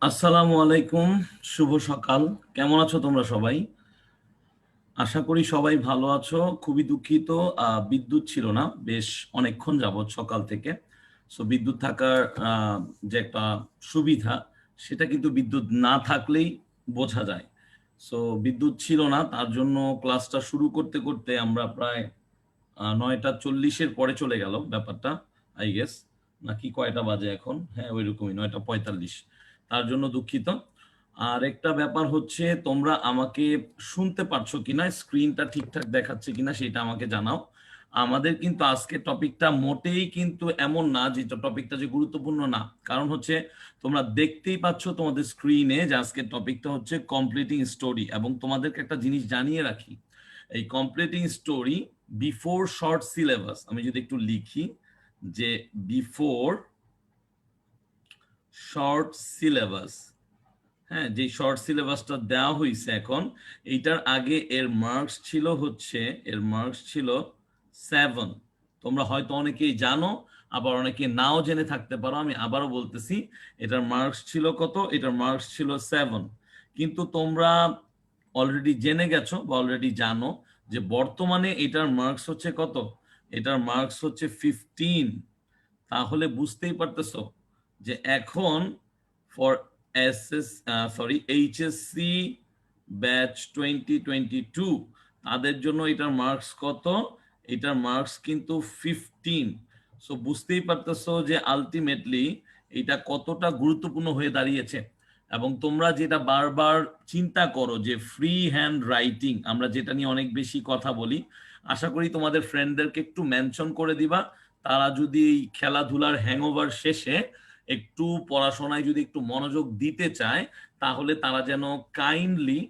আসসালামু আলাইকুম, শুভ সকাল। কেমন আছো তোমরা সবাই? আশা করি সবাই ভালো আছো। খুবই দুঃখিত, বিদ্যুৎ ছিল না বেশ অনেকক্ষণ যাবৎ সকাল থেকে। সো বিদ্যুৎ থাকার যে একটা সুবিধা, সেটা কিন্তু বিদ্যুৎ না থাকলেই বোঝা যায়। সো বিদ্যুৎ ছিল না, তার জন্য ক্লাসটা শুরু করতে করতে আমরা প্রায় 9:40 পরে চলে গেল ব্যাপারটা, আই গেস। নাকি কয়টা বাজে এখন? হ্যাঁ, ওইরকমই 9:45। তার জন্য দুঃখিত। আর একটা ব্যাপার হচ্ছে, তোমরা আমাকে শুনতে পারছো কিনা, স্ক্রিনটা ঠিকঠাক দেখাচ্ছে কিনা সেটা আমাকে জানাও। আমাদের কিন্তু আজকে টপিকটা মোটেই কিন্তু এমন না যে টপিকটা যে গুরুত্বপূর্ণ না। কারণ হচ্ছে, তোমরা দেখতেই পাচ্ছ তোমাদের স্ক্রিনে যে আজকের টপিকটা হচ্ছে কমপ্লিটিং স্টোরি। এবং তোমাদেরকে একটা জিনিস জানিয়ে রাখি, এই completing story before short syllabus, আমি যদি একটু লিখি যে বিফোর শর্ট সিলেবাস, হ্যাঁ, যে শর্ট সিলেবাসটা দেওয়া হয়েছে এখন, এইটার আগে এর মার্কস ছিল 7। তোমরা হয়তো অনেকেই জানো, আবার অনেকে নাও জেনে থাকতে পারো। আমি আবারও বলতেছি, এটার মার্কস ছিল কত? এটার মার্কস ছিল 7। কিন্তু তোমরা অলরেডি জেনে গেছো বা অলরেডি জানো যে বর্তমানে এটার মার্কস হচ্ছে কত? এটার মার্কস হচ্ছে 15। তাহলে বুঝতেই পারতেছো যে এখন ফর এইচএসসি ব্যাচ 2022, তাদের জন্য এটার মার্কস কত? এটার মার্কস কিন্তু 15। সো বুঝতেই পারতেছো যে আলটিমেটলি এটা কতটা গুরুত্বপূর্ণ হয়ে দাঁড়িয়েছে। এবং তোমরা যেটা বারবার চিন্তা করো যে ফ্রি হ্যান্ড রাইটিং, আমরা যেটা নিয়ে অনেক বেশি কথা বলি, আশা করি তোমাদের ফ্রেন্ডদেরকে একটু মেনশন করে দিবা। তারা যদি এই খেলাধুলার হ্যাংওভার শেষে একটু পড়াশোনায় যদি একটু মনোযোগ দিতে চায়, তাহলে তারা যেন কাইন্ডলি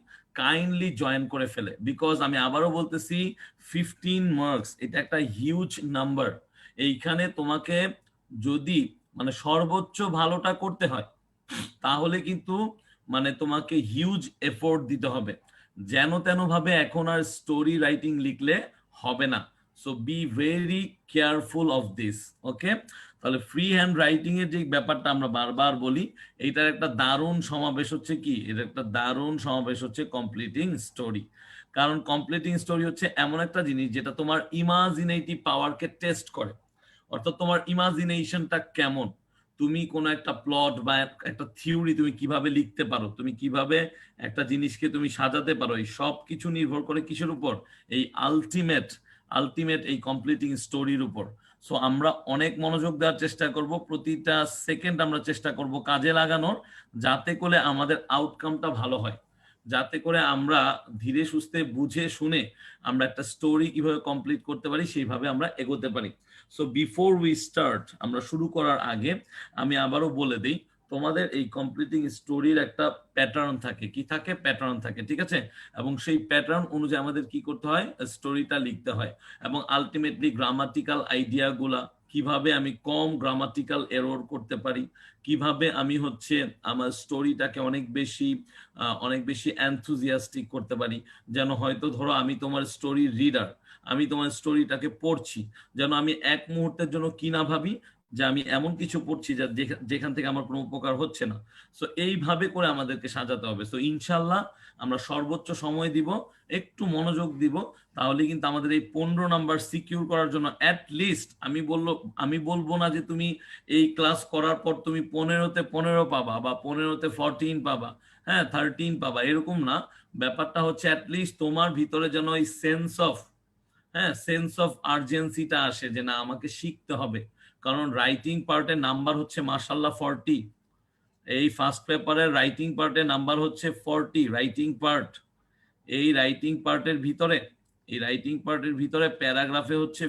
কাইন্ডলি জয়েন করে ফেলে। বিকজ আমি আবারও বলতেছি, 15 মার্কস এটা একটা হিউজ নাম্বার। এইখানে তোমাকে যদি মানে সর্বোচ্চ ভালোটা করতে হয়, তাহলে কিন্তু মানে তোমাকে হিউজ এফোর্ট দিতে হবে। যেন তেন ভাবে এখন আর স্টোরি রাইটিং লিখলে হবে না। So be very careful of this. Okay, তাহলে ফ্রি হ্যান্ড রাইটিং এর যে ব্যাপারটা আমরা বারবার বলি, এইটার একটা দারুণ সমাবেশ হচ্ছে কি, এর একটা দারুণ সমাবেশ হচ্ছে কমপ্লিটিং স্টোরি। কারণ কমপ্লিটিং স্টোরি হচ্ছে এমন একটা জিনিস যেটা তোমার ইমাজিনেটিভ পাওয়ারকে টেস্ট করে। অর্থাৎ তোমার ইমাজিনেশনটা কেমন, তুমি কোন একটা প্লট বা একটা থিওরি তুমি কিভাবে লিখতে পারো, তুমি কিভাবে একটা জিনিসকে তুমি সাজাতে পারো, এই সব কিছু নির্ভর করে কিসের উপর? এই আলটিমেট আলটিমেট এই কমপ্লিটিং স্টোরির উপর। সো আমরা অনেক মনোযোগ দেওয়ার চেষ্টা করব, প্রতিটা সেকেন্ড আমরা চেষ্টা করব কাজে লাগানোর, যাতে করে আমাদের আউটকামটা ভালো হয়, যাতে করে আমরা ধীরে সুস্থে বুঝে শুনে আমরা একটা স্টোরি কিভাবে কমপ্লিট করতে পারি সেইভাবে আমরা এগোতে পারি। সো বিফোর উই স্টার্ট, আমরা শুরু করার আগে আমি আবারও বলে দিই, তোমাদের এই কমপ্লিটিং স্টোরির একটা প্যাটার্ন থাকে। কি থাকে? প্যাটার্ন থাকে, ঠিক আছে? এবং সেই প্যাটার্ন অনুযায়ী আমাদের কি করতে হয়? স্টোরিটা লিখতে হয়। এবং আলটিমেটলি গ্রামাটিক্যাল আইডিয়া গুলা কিভাবে আমি কম গ্রামাটিক্যাল এরর করতে পারি, কিভাবে আমি হচ্ছে আমার স্টোরিটাকে অনেক বেশি এনথুজিয়াস্টিক করতে পারি। যেন হয়তো ধরো আমি তোমার স্টোরি রিডার, আমি তোমার স্টোরিটাকে পড়ছি, যেন আমি এক মুহূর্তের জন্য কি না ভাবি যে আমি এমন কিছু পড়ছি যা যেখান থেকে আমার কোনো উপকার হচ্ছে না। সো এইভাবে করে আমাদেরকে সাজাতে হবে। সো ইনশাল্লাহ আমরা সর্বোচ্চ সময় দিব, একটু মনোযোগ দিব, তাহলে কিন্তু আমাদের এই 15 নাম্বার সিকিউর করার জন্য অ্যাট লিস্ট আমি বলবো না যে তুমি এই ক্লাস করার পর তুমি 15তে 15 পাবা বা 15তে 14 পাবা, হ্যাঁ 13 পাবা, এরকম না। ব্যাপারটা হচ্ছে অ্যাটলিস্ট তোমার ভিতরে যেন এই সেন্স অফ আর্জেন্সিটা আসে যে না, আমাকে শিখতে হবে। কারণ রাইটিং পার্টের নাম্বার হচ্ছে মাশাল্লাহ 40। এই ফার্স্ট পেপারের রাইটিং পার্টের নাম্বার হচ্ছে 40 রাইটিং পার্ট। এই রাইটিং পার্টের ভিতরে এই রাইটিং পার্টের ভিতরে প্যারাগ্রাফে হচ্ছে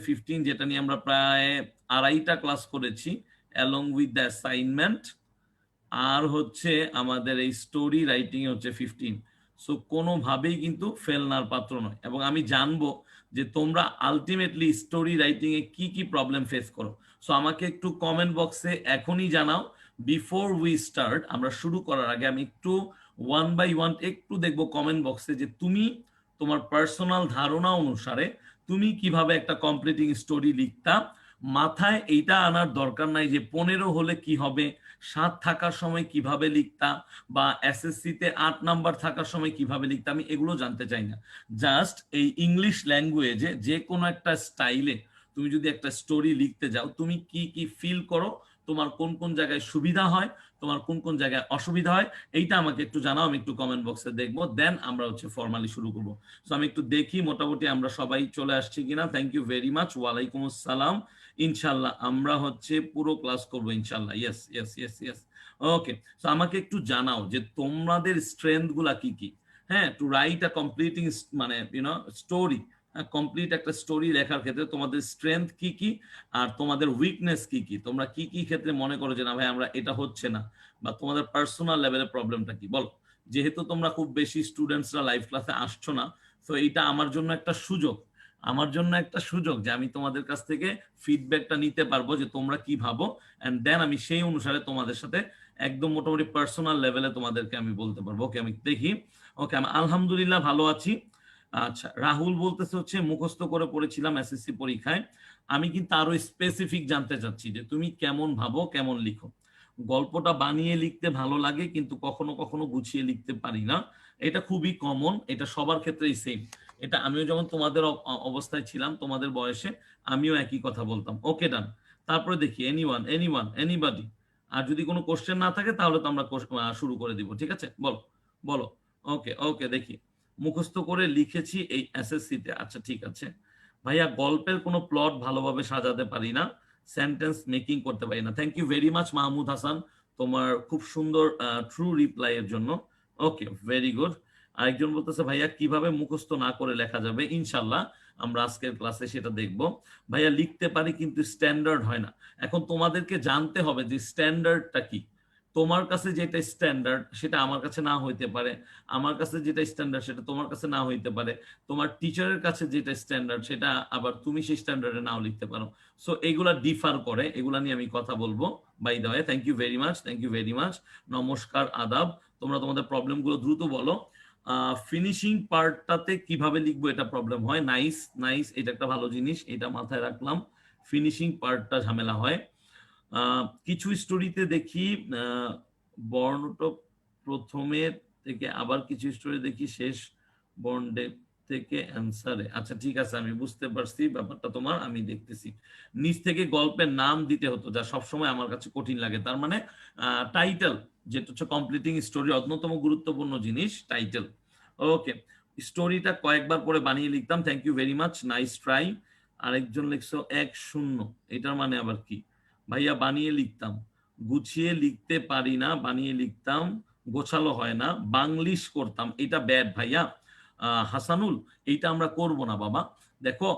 15, যেটা নিয়ে আমরা প্রায় আড়াইটা ক্লাস করেছি অ্যালং উইথ দ্য অ্যাসাইনমেন্ট। আর হচ্ছে আমাদের এই স্টোরি রাইটিং এ হচ্ছে 15। সো কোনোভাবেই কিন্তু ফেলনার পাত্র নয়। এবং আমি জানবো যে তোমরা আলটিমেটলি স্টোরি রাইটিং এ কি কি প্রবলেম ফেস করো। সো আমাকে একটু কমেন্ট বক্সে এখনই জানাও। বিফোর উই স্টার্ট, আমরা শুরু করার আগে আমি একটু ওয়ান বাই ওয়ান একটু দেখবো কমেন্ট বক্সে যে তুমি তোমার পার্সোনাল ধারণা অনুসারে তুমি কিভাবে একটা কমপ্লিটিং স্টোরি লিখতা। মাথায় এইটা আনার দরকার নাই যে 15 হলে কি হবে, 7 থাকার সময় কিভাবে লিখতা, বা এসএসসিতে 8 নাম্বার থাকার সময় কিভাবে লিখতা, আমি এগুলো জানতে চাই না। জাস্ট এই ইংলিশ ল্যাঙ্গুয়েজে যে কোনো একটা স্টাইলে তুমি যদি একটা স্টোরি লিখতে যাও, তুমি কি কি ফিল করো, তোমার কোন কোন জায়গায় সুবিধা হয়, তোমার কোন কোন জায়গায় অসুবিধা হয়, এইটা আমাকে একটু জানাও, আমি একটু কমেন্ট বক্সে দেখবো, দেন আমরা হচ্ছে ফর্মালি শুরু করবো। সো আমি একটু দেখি মোটামুটি আমরা সবাই চলে আসছি কিনা। থ্যাংক ইউ ভেরি মাচ, ওয়ালাইকুম আসসালাম। ইনশাল্লাহ আমরা হচ্ছে পুরো ক্লাস করবো ইনশাল্লাহ। Yes yes yes yes. Okay, তো আমাকে একটু জানাও যে তোমাদের স্ট্রেংথ গুলা কি কি। হ্যাঁ, টু রাইট আ কমপ্লিটিং মানে স্টোরি, কমপ্লিট একটা স্টোরি লেখার ক্ষেত্রে তোমাদের স্ট্রেংথ কি কি আর তোমাদের উইকনেস কি কি, তোমরা কি কি ক্ষেত্রে মনে করো যে না ভাই আমরা এটা হচ্ছে না, বা তোমাদের পার্সোনাল লেভেলের প্রবলেমটা কি বলো। যেহেতু তোমরা খুব বেশি স্টুডেন্টসরা লাইভ ক্লাসে আসছো না, তো এইটা আমার জন্য একটা সুযোগ, আমার জন্য একটা সুযোগ যে আমি তোমাদের কাছ থেকে ফিডব্যাকটা নিতে পারবো যে তোমরা কি ভাবো, এন্ড দেন আমি সেই অনুসারে তোমাদের সাথে একদম মোটামুটি পার্সোনাল লেভেলে তোমাদেরকে আমি বলতে পারবো। ওকে, আমি দেখি। ওকে, আমি আলহামদুলিল্লাহ ভালো আছি। আচ্ছা, রাহুল বলতেছে হচ্ছে মুখস্থ করে পড়েছিলাম এসএসসি পরীক্ষায়। আমি কিন্তু আরো স্পেসিফিক জানতে চাচ্ছি যে তুমি কেমন ভাবো, কেমন লিখো। গল্পটা বানিয়ে লিখতে ভালো লাগে, কিন্তু কখনো কখনো গুছিয়ে লিখতে পারি না। এটা খুবই কমন, এটা সবার ক্ষেত্রেই সেম। এটা আমিও যেমন তোমাদের অবস্থায় ছিলাম, তোমাদের বয়সে আমিও একই কথা বলতাম। ওকে, ডান। তারপরে দেখি এনিওয়ান এনিওয়ান এনিবডি। আর যদি কোনো কোশ্চেন না থাকে তাহলে তো আমরা শুরু করে দিব, ঠিক আছে, বলো বলো। ওকে ওকে, দেখি। মুখস্থ করে লিখেছি এই এসএসসিতে। আচ্ছা ঠিক আছে ভাইয়া, গল্পের কোনো প্লট ভালোভাবে সাজাতে পারি না, সেন্টেন্স মেকিং করতে পারি না। Thank you very much Mahmud Hasan, তোমার খুব সুন্দর ট্রু রিপ্লাই এর জন্য। Okay, very good. আরেকজন বলতেছে ভাইয়া কিভাবে মুখস্থ না করে লেখা যাবে। ইনশাল্লাহ আমরা আজকের ক্লাসে সেটা দেখব। ভাইয়া লিখতে পারি কিন্তু স্ট্যান্ডার্ড হয় না। এখন তোমাদেরকে জানতে হবে যে স্ট্যান্ডার্ডটা কি। তোমার কাছে যেটা স্ট্যান্ডার্ড সেটা আমার কাছে না হইতে পারে, আমার কাছে যেটা স্ট্যান্ডার্ড সেটা তোমার কাছে না হইতে পারে, তোমার টিচারের কাছে যেটা স্ট্যান্ডার্ড সেটা আবার তুমি সেই স্ট্যান্ডার্ডে নাও লিখতে পারো। সো এগুলা ডিফার করে, এগুলা নিয়ে আমি কথা বলবো। By the way, thank you very much, thank you very much. নমস্কার, আদাব। তোমরা তোমাদের প্রবলেমগুলো দ্রুত বলো। ফিনিশিং পার্টটাতে কিভাবে লিখবো এটা প্রবলেম হয়। নাইস নাইস, এটা একটা ভালো জিনিস, এটা মাথায় রাখলাম। ফিনিশিং পার্টটা ঝামেলা হয়। কিছু স্টোরিতে দেখি বর্ণটা প্রথমে থেকে, আবার কিছু স্টোরি দেখি শেষ বর্ণে থেকে অ্যান্সারে। আচ্ছা ঠিক আছে, আমি বুঝতে পারছি ব্যাপারটা তোমার, আমি দেখতেছি। নিচ থেকে গল্পের নাম দিতে হতো, যা সবসময় আমার কাছে কঠিন লাগে। তার মানে টাইটেল, যেটা হচ্ছে কমপ্লিটিং স্টোরি অন্যতম গুরুত্বপূর্ণ জিনিস, টাইটেল। ওকে, স্টোরিটা কয়েকবার পরে বানিয়ে লিখতাম। Thank you very much, nice try. আরেকজন লিখছো 1-0, এটার মানে আবার কি। ভাইয়া বানিয়ে লিখতাম, গুছিয়ে লিখতে পারি না, বানিয়ে লিখতাম গোছালো হয় না, বাংলিশ করতাম। এটা ব্যাড ভাইয়া। হাসানুল, এইটা আমরা করব না বাবা। দেখো,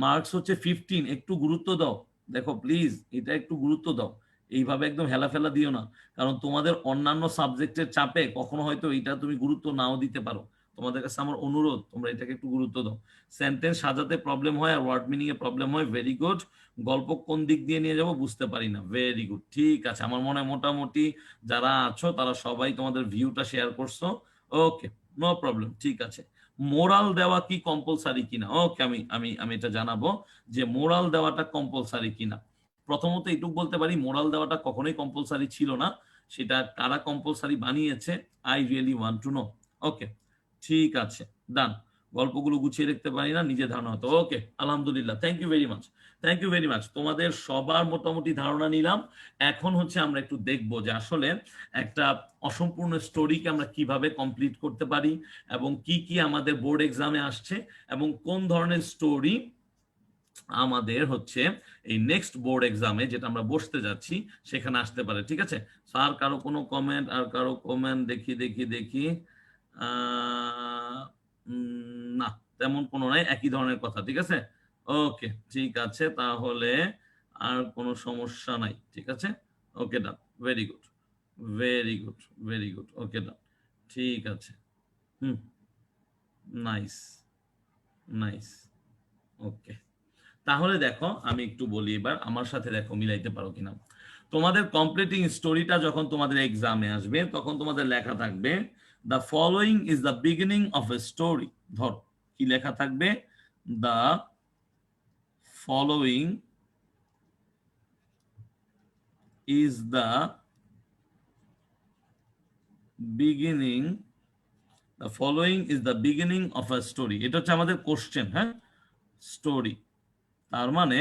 মার্কস হচ্ছে 15, একটু গুরুত্ব দাও। দেখো প্লিজ, এটা একটু গুরুত্ব দাও। এইভাবে একদম হেলাফেলা দিও না, কারণ তোমাদের অন্যান্য সাবজেক্টের চাপে কখনো হয়তো এটা তুমি গুরুত্ব নাও দিতে পারো। তোমাদের কাছে আমার অনুরোধ, তোমরা এটাকে একটু গুরুত্ব দাও। সেন্টেন্স সাজাতে প্রবলেম হয় আর ওয়ার্ড মিনিং এ প্রবলেম হয়। Very good. গল্প কোন দিক দিয়ে নিয়ে যাব বুঝতে পারি না। ভেরি গুড, ঠিক আছে। আমার মনে হয় মোটামুটি যারা আছো তারা সবাই তোমাদের ভিউটা শেয়ার করছো। ওকে, নো প্রবলেম, ঠিক আছে। মোরাল দেওয়া কি কম্পালসারি কিনা। ওকে, আমি আমি আমি এটা জানাবো যে মোরাল দেওয়াটা কম্পালসারি কিনা। প্রথমত এটুকু বলতে পারি, মোরাল দেওয়াটা কখনোই কম্পালসারি ছিল না। সেটা কারা কম্পালসারি বানিয়েছে, I really want to know. Okay, ঠিক আছে, ডান। গল্পগুলো গুছিয়ে দেখতে পারি না, নিজে ধারণা হতো। ওকে, আলহামদুলিল্লাহ, thank you very much, thank you very much. তোমাদের সবার মোটামুটি ধারণা নিলাম। এখন হচ্ছে আমরা একটু দেখবো যে আসলে একটা অসম্পূর্ণ স্টোরিকে আমরা কিভাবে কমপ্লিট করতে পারি, এবং কি কি আমাদের বোর্ড এক্সামে আসছে, এবং কোন ধরনের স্টোরি আমাদের হচ্ছে এই নেক্সট বোর্ড এক্সামে যেটা আমরা বসতে যাচ্ছি সেখানে আসতে পারে। ঠিক আছে, স্যার কারো কোনো কমেন্ট, আর কারো কমেন্ট দেখি দেখি দেখি। না, তেমন কোনো নাই, একই ধরনের কথা। ঠিক আছে, ওকে, ঠিক আছে, তাহলে আর কোনো সমস্যা নাই। ঠিক আছে, okay, done. Very good, very good, very good. Okay, done, ঠিক আছে। হুম, নাইস, নাইস। ওকে, তাহলে দেখো আমি একটু বলি, এবার আমার সাথে দেখো মিলাইতে পারো কিনা। তোমাদের কমপ্লিটিং স্টোরিটা যখন তোমাদের এক্সামে আসবে তখন তোমাদের লেখা থাকবে the following is the beginning of a story. ধর কি লেখা থাকবে, the following is the beginning, the following is the beginning of a story. এটা হচ্ছে আমাদের কোশ্চেন, হ্যাঁ, স্টোরি। তার মানে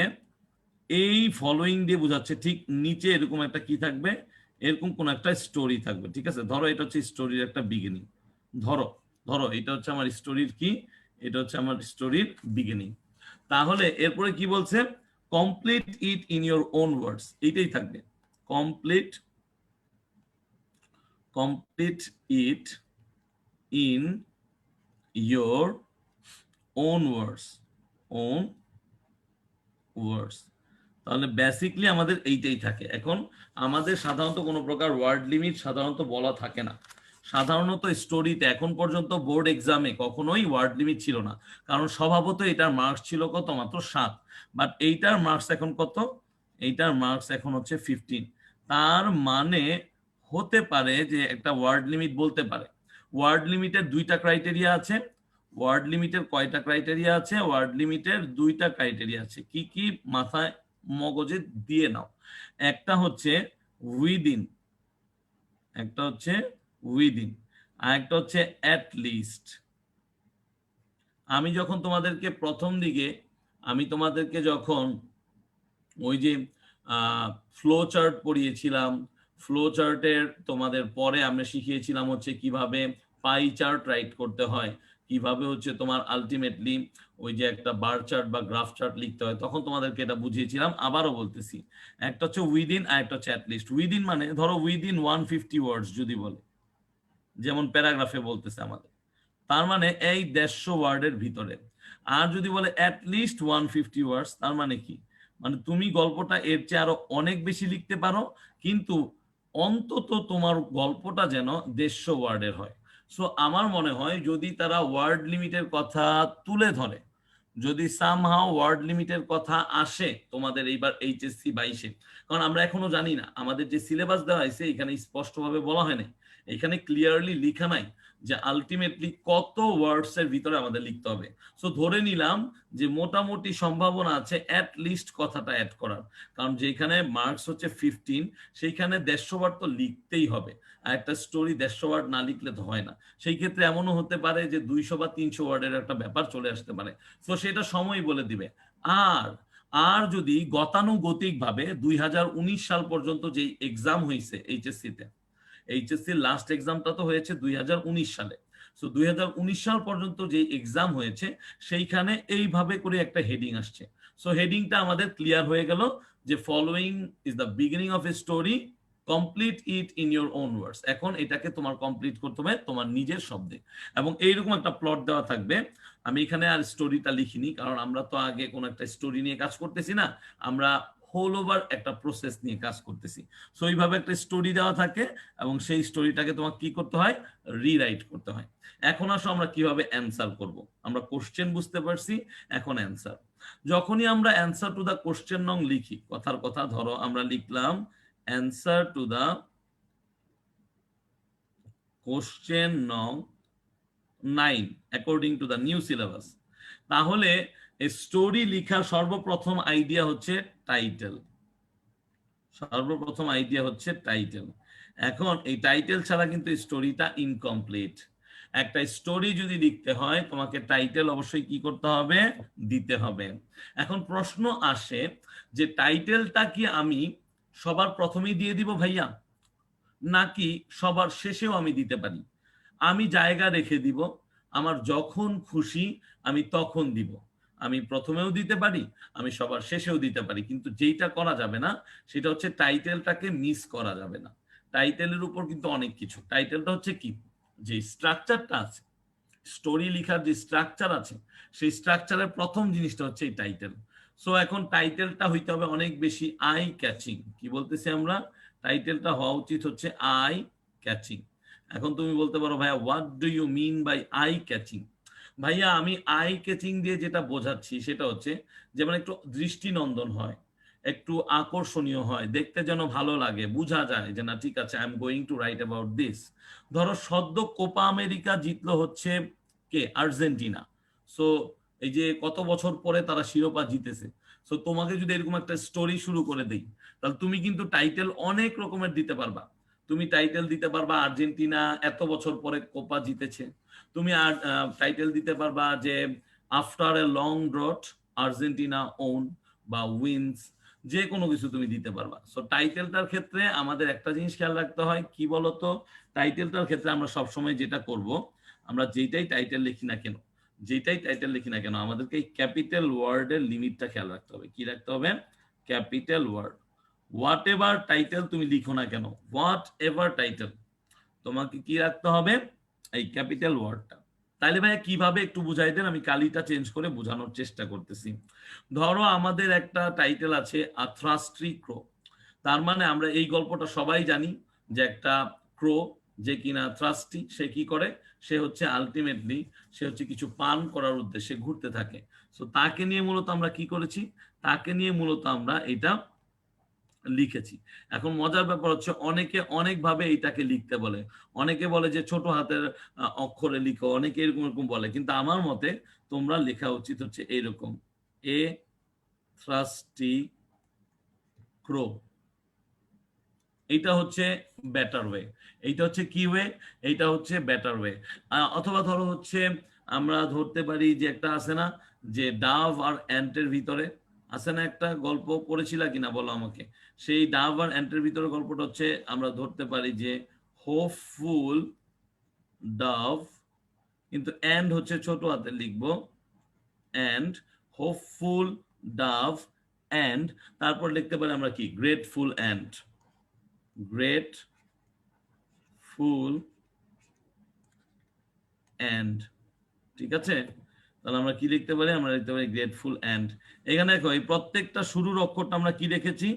এই ফলোয়িং দিয়ে বোঝাচ্ছে ঠিক নিচে এরকম একটা কি থাকবে, এরকম কোন একটা স্টোরি থাকবে, ঠিক আছে। ধরো এটা হচ্ছে স্টোরির একটা বিগিনিং, ধরো ধরো এটা হচ্ছে আমার স্টোরির কি, এটা হচ্ছে আমার স্টোরির বিগিনিং। তাহলে এরপরে কি বলছে, complete it in your own words, এইটাই থাকবে, complete, complete it in your own words, own words. তাহলে বেসিকলি আমাদের এইটাই থাকে। এখন আমাদের সাধারণত কোনো প্রকার ওয়ার্ড লিমিট সাধারণত বলা থাকে না। সাধারণত স্টোরিতে এখন পর্যন্ত বোর্ড এক্সামে কখনোই ওয়ার্ড লিমিট ছিল না, কারণ স্বভাবত এটার মার্কস ছিল কত, মাত্র 7। বাট এইটার মার্কস এখন কত, এইটার মার্কস এখন হচ্ছে 15। তার মানে হতে পারে যে একটা ওয়ার্ড লিমিট বলতে পারে। ওয়ার্ড লিমিটের দুইটা ক্রাইটেরিয়া আছে। ওয়ার্ড লিমিটের কয়টা ক্রাইটেরিয়া আছে? ওয়ার্ড লিমিটের দুইটা ক্রাইটেরিয়া আছে। কি কি মাথায় মগজে দিয়ে নাও। একটা হচ্ছে উইদিন, একটা হচ্ছে উইদিন, আর একটা হচ্ছে অ্যাট লিস্ট। আমি যখন তোমাদেরকে প্রথম দিকে, আমি তোমাদেরকে যখন ওই যে ফ্লো চার্ট পড়িয়েছিলাম, ফ্লো চার্টের তোমাদের পরে আমরা শিখিয়েছিলাম হচ্ছে কিভাবে পাই চার্ট রাইট করতে হয়, কিভাবে হচ্ছে তোমার আলটিমেটলি ওই যে একটা বার চার্ট বা গ্রাফ চার্ট লিখতে হয়, তখন তোমাদেরকে এটা বুঝিয়েছিলাম। আবারও বলতেছি, একটা হচ্ছে উইদিন আর একটা হচ্ছে অ্যাটলিস্ট। উইদিন মানে ধরো উইদিন 150 ওয়ার্ডস যদি বলে, যেমন প্যারাগ্রাফে বলতেছে আমাদের, তার মানে এই 150 ওয়ার্ডের ভিতরে। আর যদি বলে অ্যাটলিস্ট 150 ওয়ার্ডস, তার মানে কি, মানে তুমি গল্পটা এর চেয়ে আরো অনেক বেশি লিখতে পারো, কিন্তু অন্তত তোমার গল্পটা যেন 150 ওয়ার্ডের হয়। সো আমার মনে হয় যদি তারা ওয়ার্ড লিমিটের কথা তুলে ধরে, যদি সামহাও ওয়ার্ড লিমিটের কথা আসে তোমাদের এইবার এইচএসসি 22-এ, কারণ আমরা এখনো জানি না, আমাদের যে সিলেবাস দেওয়া হয়েছে এখানে স্পষ্টভাবে বলা হয় নাই, এখানে ক্লিয়ারলি লেখা নাই যে আলটিমেটলি কত ওয়ার্ডস এর ভিতরে আমাদের লিখতে হবে। সো ধরে নিলাম যে মোটামুটি সম্ভাবনা আছে অ্যাট লিস্ট কথাটা অ্যাড করার, কারণ যেখানে মার্কস হচ্ছে 15, সেইখানে 150 ওয়ার্ড তো লিখতেই হবে। আর একটা স্টোরি 150 ওয়ার্ড না লিখলে তো হয় না। সেই ক্ষেত্রে এমনও হতে পারে যে 200 বা 300 ওয়ার্ডের একটা ব্যাপার চলে আসতে পারে। তো সেটা সময় বলে দিবে। আর আর যদি গতানুগতিক ভাবে 2019 সাল পর্যন্ত যে এক্সাম হয়েছে এইচএসসি তে, এইচএসসি লাস্ট এক্সামটা তো হয়েছে 2019 সালে। সো 2019 সাল পর্যন্ত যে এক্সাম হয়েছে সেইখানে এইভাবে করে একটা হেডিং আসছে। সো হেডিংটা আমাদের ক্লিয়ার হয়ে গেল যে following is the beginning of a story, complete it in your own words. এখন এটাকে তোমার কমপ্লিট করতে হবে তোমার নিজের শব্দে, এবং এইরকম একটা প্লট দেওয়া থাকবে। আমি এখানে আর স্টোরিটা লিখিনি, কারণ আমরা তো আগে কোন একটা স্টোরি নিয়ে কাজ করতেছি না, আমরা হোল ওভার একটা প্রসেস নিয়ে কাজ করতেছি। সো এইভাবে একটা স্টোরি দেওয়া থাকে, এবং সেই স্টোরিটাকে তোমাকে কি করতে হয়, রিরাইট করতে হয়। এখন আসো আমরা কিভাবে অ্যান্সার করব। আমরা কোশ্চেন বুঝতে পারছি, এখন অ্যান্সার। যখনই আমরা অ্যান্সার টু দা কোশ্চেন নং লিখি, কথার কথা ধরো আমরা লিখলাম অ্যান্সার টু দা কোশ্চেন নং 9 according to the new syllabus, তাহলে স্টোরি লিখার সর্বপ্রথম আইডিয়া হচ্ছে টাইটেল। সর্বপ্রথম আইডিয়া হচ্ছে টাইটেল। এখন এই টাইটেল ছাড়া কিন্তু স্টোরিটা ইনকমপ্লিট। একটা স্টোরি যদি লিখতে হয় তোমাকে টাইটেল অবশ্যই কি করতে হবে, দিতে হবে। এখন প্রশ্ন আসে যে টাইটেলটা কি আমি সবার প্রথমেই দিয়ে দিব ভাইয়া, নাকি সবার শেষেও আমি দিতে পারি? আমি জায়গা রেখে দিব, আমার যখন খুশি আমি তখন দিব। আমি প্রথমেও দিতে পারি, আমি সবার শেষেও দিতে পারি, কিন্তু যেইটা করা যাবে না সেটা হচ্ছে টাইটেলটাকে মিস করা যাবে না। টাইটেলের উপর কিন্তু অনেক কিছু। টাইটেলটা হচ্ছে কি, যে স্ট্রাকচারটা আছে, স্টোরি লেখার যে স্ট্রাকচার আছে, সেই স্ট্রাকচারের প্রথম জিনিসটা হচ্ছে এই টাইটেল। সো এখন টাইটেলটা হইতে হবে অনেক বেশি আই ক্যাচিং। কি বলতেছি আমরা, টাইটেলটা হওয়া উচিত হচ্ছে আই ক্যাচিং। এখন তুমি বলতে পারো ভাইয়া what do you mean by eye catching? ভাইয়া আমি আই ক্যাচিং দিয়ে যেটা বোঝাচ্ছি সেটা হচ্ছে যেমন একটু দৃষ্টিনন্দন হয়, একটু আকর্ষণীয় হয়, দেখতে যেন ভালো লাগে, বোঝা যায় যে না ঠিক আছে I am going to right about this. ধরো সদ্য কোপা আমেরিকা জিতলো হচ্ছে কে, আর্জেন্টিনা। সো এই যে কত বছর পরে তারা শিরোপা জিতেছে। সো তোমাকে যদি এরকম একটা স্টোরি শুরু করে দেই, তাহলে তুমি কিন্তু টাইটেল অনেক রকমের দিতে পারবা। তুমি টাইটেল দিতে পারবা আর্জেন্টিনা এত বছর পরে কোপা জিতেছে, তুমি আর টাইটেল দিতে পারবা যে after a long drought Argentina won বা উইন্স, যে কোনো কিছু তুমি দিতে পারবা। সো টাইটেলটার ক্ষেত্রে আমাদের একটা জিনিস খেয়াল রাখতে হয় কি বলতো, টাইটেলটার ক্ষেত্রে আমরা সবসময় যেটা করব, আমরা যেটাই টাইটেল লিখি না কেন, যেটাই টাইটেল লিখি না কেন, আমাদেরকে এই ক্যাপিটাল ওয়ার্ডের লিমিটটা খেয়াল রাখতে হবে। কি রাখতে হবে? Capital word. Whatever title তুমি লিখো না কেন, হোয়াট এভার টাইটেল, তোমাকে কি রাখতে হবে? এই ক্যাপিটাল ওয়ার্ডটা। তাইলে ভাই কিভাবে একটু বুঝাই দেন, আমি কালিটা চেঞ্জ করে বোঝানোর চেষ্টা করতেছি। ধরো আমাদের একটা টাইটেল আছে আথ্রাস্ট্রি ক্রো, তার মানে আমরা এই গল্পটা সবাই জানি যে একটা ক্রো যে কিনা থ্রাস্টি, সে কি করে, সে হচ্ছে আলটিমেটলি সে হচ্ছে কিছু পান করার উদ্দেশ্যে ঘুরতে থাকে। সো তাকে নিয়ে মূলত আমরা কি করেছি, তাকে নিয়ে মূলত আমরা এটা লিখেছি। এখন মজার ব্যাপার হচ্ছে অনেকে অনেক ভাবে এইটাকে লিখতে বলে, অনেকে বলে যে ছোট হাতের অক্ষরে লিখো, অনেকে এরকম এরকম বলে, কিন্তু আমার মতে তোমরা লেখা উচিত হচ্ছে এইরকম, এ থ্রাস্টি ক্রো। এইটা হচ্ছে বেটার ওয়ে, এইটা হচ্ছে কি ওয়ে, এইটা হচ্ছে বেটার ওয়ে। অথবা ধরো হচ্ছে আমরা ধরতে পারি যে একটা আছে না, যে ডাভ আর অ্যান্টের ভিতরে আছে না একটা গল্প, পড়েছিল কিনা বলো আমাকে, সেই ডাভ আর অ্যান্টের ভিতরে গল্পটা হচ্ছে আমরা ধরতে পারি যে হোপফুল ডাভ, কিন্তু অ্যান্ড হচ্ছে ছোট হাতে লিখবো, অ্যান্ড হোপফুল ডাভ অ্যান্ড তারপর লিখতে পারি আমরা কি grateful and, great full and. ঠিক আছে, তাহলে আমরা কি লিখতে পারি, আমরা লিখতে পারি গ্রেটফুল অ্যান্ড। এখানে দেখো এই প্রত্যেকটা শুরুর অক্ষরটা আমরা কি রেখেছি,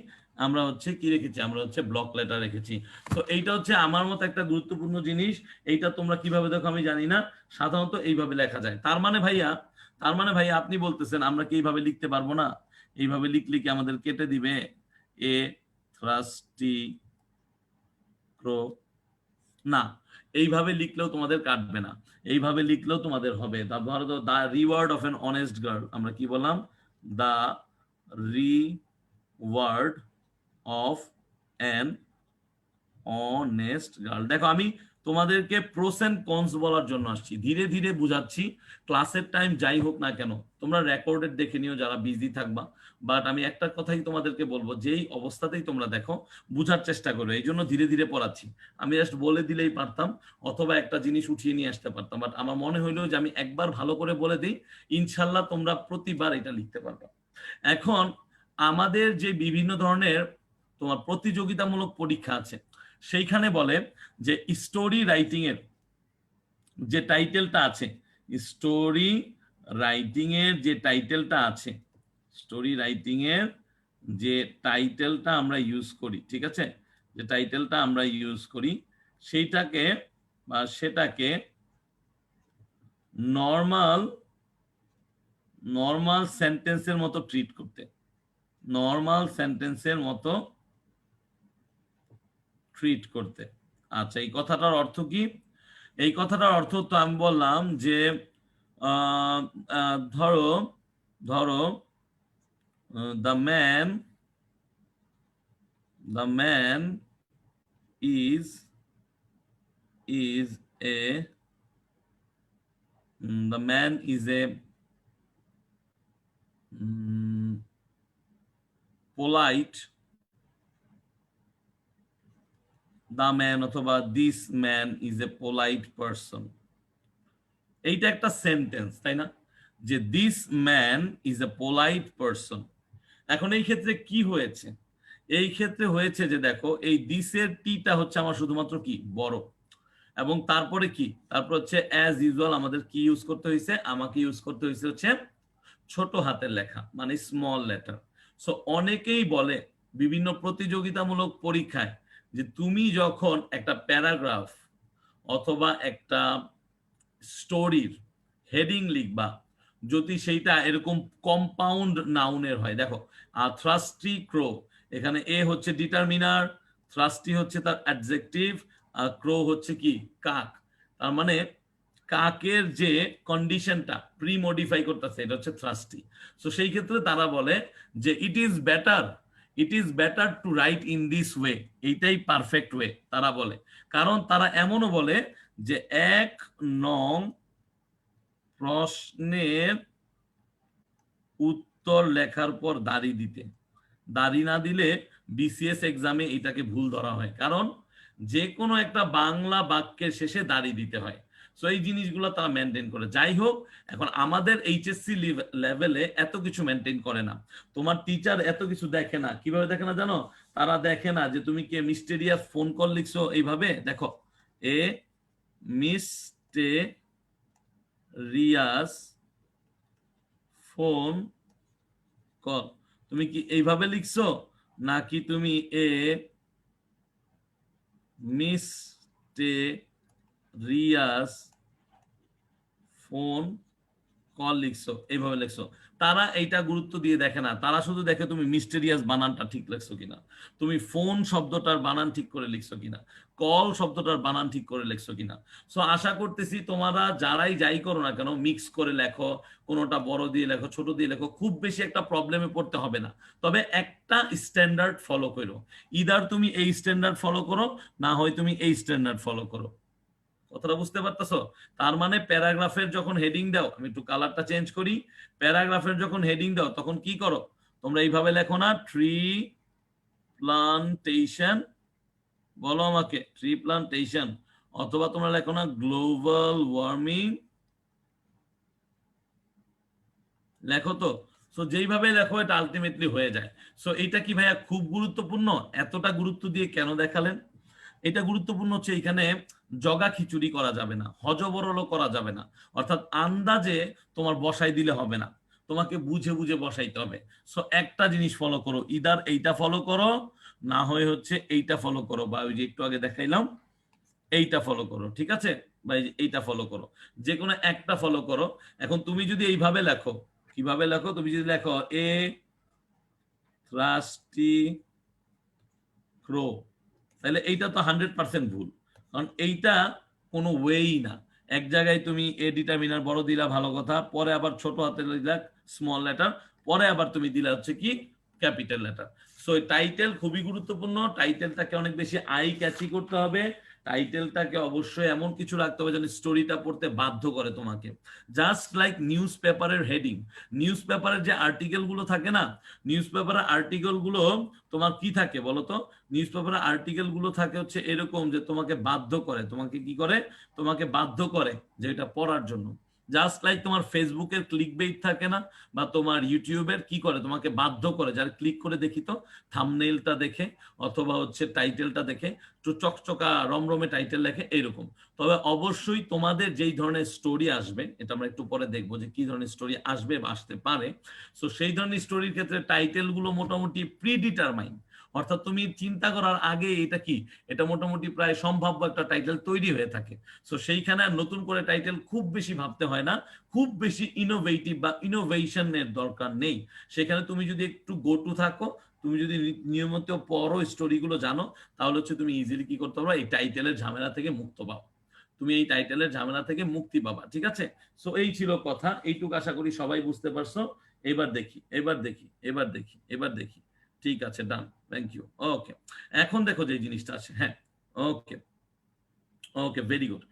আমরা হচ্ছে কি রেখেছি, আমরা হচ্ছে ব্লক লেটার রেখেছি। তো এইটা হচ্ছে আমার মতো একটা গুরুত্বপূর্ণ জিনিস, এইটা তোমরা কিভাবে দেখো আমি জানি না, সাধারণত এইভাবে লেখা যায়। তার মানে ভাইয়া, তার মানে ভাইয়া আপনি বলতেছেন আমরা কি এইভাবে লিখতে পারবো না? এইভাবে লিখলে কি আমাদের কেটে দিবে? এ থ্রাস্টি ক্রো, না, এইভাবে লিখলেও তোমাদের কাটবে না, এইভাবে লিখলেও তোমাদের হবে। ধরো তো the reward of an honest girl, আমরা কি বললাম? The reward of an honest girl. দেখো আমি তোমাদেরকে প্রোস এন্ড কনস বলার জন্য আসছি, ধীরে ধীরে বুঝাচ্ছি। ক্লাসের টাইম যাই হোক না কেন তোমরা রেকর্ডেড দেখে নিও যারা বিজি থাকবা, বাট আমি একটা কথাই তোমাদেরকে বলবো, যেই অবস্থাতেই তোমরা দেখো বুঝার চেষ্টা করো, এই জন্য ধীরে ধীরে পড়াচ্ছি। আমি জাস্ট বলে দিলেই পারতাম, অথবা একটা জিনিস উঠিয়ে নিয়ে আসতে পারতাম, বাট আমার মনে হইলো যে আমি একবার ভালো করে বলে দিই, ইনশাল্লাহ তোমরা প্রতিবার এটা লিখতে পারবে। এখন আমাদের যে বিভিন্ন ধরনের তোমার প্রতিযোগিতামূলক পরীক্ষা আছে, সেইখানে বলে যে স্টোরি রাইটিং এর যে টাইটেলটা আছে, স্টোরি রাইটিং এর যে টাইটেলটা আছে, স্টোরি রাইটিং এর যে টাইটেলটা আমরা ইউজ করি, ঠিক আছে, যে টাইটেলটা আমরা ইউজ করি সেইটাকে বা সেটাকে নর্মাল নর্মাল সেন্টেন্সের মতো ট্রিট করতে, নর্মাল সেন্টেন্সের মতো ট্রিট করতে। আচ্ছা, এই কথাটার অর্থ কি? এই কথাটার অর্থ তো আমি বললাম যে ধরো ধরো the man the man is is a the man is a polite, the man অথবা this man is a polite person. এইটা একটা সেন্টেন্স, তাই না, যে this man is a polite person. এখন এই ক্ষেত্রে কি হয়েছে, এই ক্ষেত্রে হয়েছে যে দেখো এই দিসের টিটা হচ্ছে আমার শুধুমাত্র কি বড়, এবং তারপরে কি, তারপর হচ্ছে অ্যাজ ইউজুয়াল আমাদের কি ইউজ করতে হয়েছে, আমাকে ইউজ করতে হয়েছে হচ্ছে ছোট হাতের লেখা মানে স্মল লেটার। সো অনেকেই বলে বিভিন্ন প্রতিযোগিতামূলক পরীক্ষায় যে তুমি যখন একটা প্যারাগ্রাফ অথবা একটা স্টোরির হেডিং লিখবা, যদি সেইটা এরকম কম্পাউন্ড নাউনের হয়, দেখো থ্রাস্টি ক্রো, এখানে এ হচ্ছে ডিটারমিনার, থ্রাস্টি হচ্ছে তার অ্যাডজেক্টিভ, আর ক্রো হচ্ছে কি কাক, তার মানে কাকের যে কন্ডিশনটা প্রি মডিফাই করতেছে এটা হচ্ছে থ্রাস্টি। সো সেই ক্ষেত্রে তারা বলে যে it is better, it is better to right in this way, এইটাই পারফেক্ট ওয়ে তারা বলে। কারণ তারা এমনও বলে যে 1 নং প্রশ্নের উত্তর লেখার পর দাড়ি দিতে, দাড়ি না দিলে বিসিএস এক্সামে এটাকে ভুল ধরা হয়, কারণ যে কোনো একটা বাংলা বাক্যের শেষে দাড়ি দিতে হয়। সো এই জিনিসগুলো তারা মেনটেন করে। যাই হোক, এখন আমাদের এইচএসসি লেভেলে এত কিছু মেনটেন করে না। তোমার টিচার এত কিছু দেখে না। কিভাবে দেখে না জানো? তারা দেখে না যে তুমি কে মিস্টেরিয়াস ফোন কল লিখছো এইভাবে, দেখো এ মিস্টেরিয়াস ফোন কল, তুমি কি এইভাবে লিখছো, নাকি তুমি এ মিস্টেরিয়াস ফোন কল লিখছো, এইভাবে লিখছো? তারা এইটা গুরুত্ব দিয়ে দেখে না। তারা শুধু দেখে তুমি মিস্টেরিয়াস বানানটা ঠিক লিখছো কিনা, তুমি ফোন শব্দটার বানান ঠিক করে লিখছো কিনা, কল শব্দটার বানান ঠিক করে লিখছো কিনা। সো আশা করতেছি তোমরা যারাই যাই করো না কেন, মিক্স করে লেখো, কোনোটা বড় দিয়ে লেখো, ছোট দিয়ে লেখো, খুব বেশি একটা প্রবলেমে পড়তে হবে না। তবে একটা স্ট্যান্ডার্ড ফলো করো, ইদার তুমি এই স্ট্যান্ডার্ড ফলো করো, না হয় তুমি এই স্ট্যান্ডার্ড ফলো করো। কথাটা বুঝতে পারতেছো? তার মানে প্যারাগ্রাফের যখন হেডিং দাও, আমি একটু কালারটা চেঞ্জ করি, প্যারাগ্রাফের যখন হেডিং দাও তখন কি করো, তোমরা এইভাবে লেখো না, ট্রি প্লান্টেশন, বলো আমাকে, ট্রি প্লান্টেশন, অথবা তোমরা লেখো না গ্লোবাল ওয়ার্মিং, লেখো তো। সো যেইভাবে লেখো এটা আলটিমেটলি হয়ে যায়। সো এটা কি ভাইয়া খুব গুরুত্বপূর্ণ? এতটা গুরুত্ব দিয়ে কেন দেখালেন? এটা গুরুত্বপূর্ণ হচ্ছে এখানে জগা খিচুড়ি করা যাবে না, হজবরলও করা যাবে না। অর্থাৎ আন্দাজে তোমার বসাই দিলে হবে না, তোমাকে বুঝে বুঝে বসাইতে হবে। সো একটা জিনিস ফলো করো, ইদার এইটা ফলো করো, না হয় হচ্ছে এইটা ফলো করো, বা ওই যে একটু আগে দেখাইলাম এইটা ফলো করো, ঠিক আছে? বা এই যে এইটা ফলো করো, যে কোনো একটা ফলো করো। এখন তুমি যদি এইভাবে লেখো, কিভাবে লেখো, তুমি যদি লেখো এ থ্রাস্টি ক্রো, তাহলে এইটা তো 100% ভুল, কারণ এইটা কোনো ওয়েই না। এক জায়গায় তুমি এ ডিটারমিনার বড় দিলা, ভালো কথা, পরে আবার ছোট হাতে দিলা স্মল লেটার, পরে আবার তুমি দিলা হচ্ছে কি ক্যাপিটাল লেটার। সো টাইটেল খুবই গুরুত্বপূর্ণ, টাইটেলটাকে অনেক বেশি আই ক্যাচি করতে হবে, টাইটেলটাকে অবশ্যই এমন কিছু রাখতে হবে যেন স্টোরিটা পড়তে বাধ্য করে তোমাকে। জাস্ট লাইক নিউজ পেপারের হেডিং, নিউজ পেপারের যে আর্টিকেল গুলো থাকে না, নিউজ পেপারের আর্টিকেল গুলো তোমার কি থাকে বলতো? নিউজ পেপারের আর্টিকেল গুলো থাকে হচ্ছে এরকম যে তোমাকে বাধ্য করে, তোমাকে কি করে, তোমাকে বাধ্য করে যে এটা পড়ার জন্য। জাস্ট লাইক তোমার ফেসবুকের ক্লিক বেইট থাকে না, বা তোমার ইউটিউবের কি করে, তোমাকে বাধ্য করে, যারা ক্লিক করে দেখি তো থাম্বনেইলটা দেখে অথবা হচ্ছে টাইটেলটা দেখে তো চকচকা রমরমে টাইটেল লেখে এইরকম। তবে অবশ্যই তোমাদের যেই ধরনের স্টোরি আসবে, এটা আমরা একটু পরে দেখবো যে কি ধরনের স্টোরি আসবে বা আসতে পারে। সো সেই ধরনের স্টোরির ক্ষেত্রে টাইটেল গুলো মোটামুটি প্রিডিটারমাইন, অর্থাৎ তুমি চিন্তা করার আগে এটা কি, এটা মোটামুটি প্রায় সম্ভাব্য একটা টাইটেল তৈরি হয়ে থাকে। সো সেইখানে আর নতুন করে টাইটেল খুব বেশি ভাবতে হয় না, খুব বেশি ইনোভেটিভ বা ইনোভেশনের দরকার নেই। সেখানে তুমি যদি একটু গো টু থাকো, তুমি যদি নিয়মিত পড়ো, স্টোরিগুলো জানো, তাহলে হচ্ছে তুমি ইজিলি কি করতে পারো, এই টাইটেলের ঝামেলা থেকে মুক্ত পাও, তুমি এই টাইটেলের ঝামেলা থেকে মুক্তি পাবা, ঠিক আছে? সো এই ছিল কথা, এইটুকু আশা করি সবাই বুঝতে পারছো। এবার দেখি, এবার দেখি, এবার দেখি, এবার দেখি, ঠিক আছে, ডান, থ্যাংক ইউ, ওকে। এখন দেখো যে জিনিসটা আছে, হ্যাঁ, ওকে, ওকে, ভেরি গুড।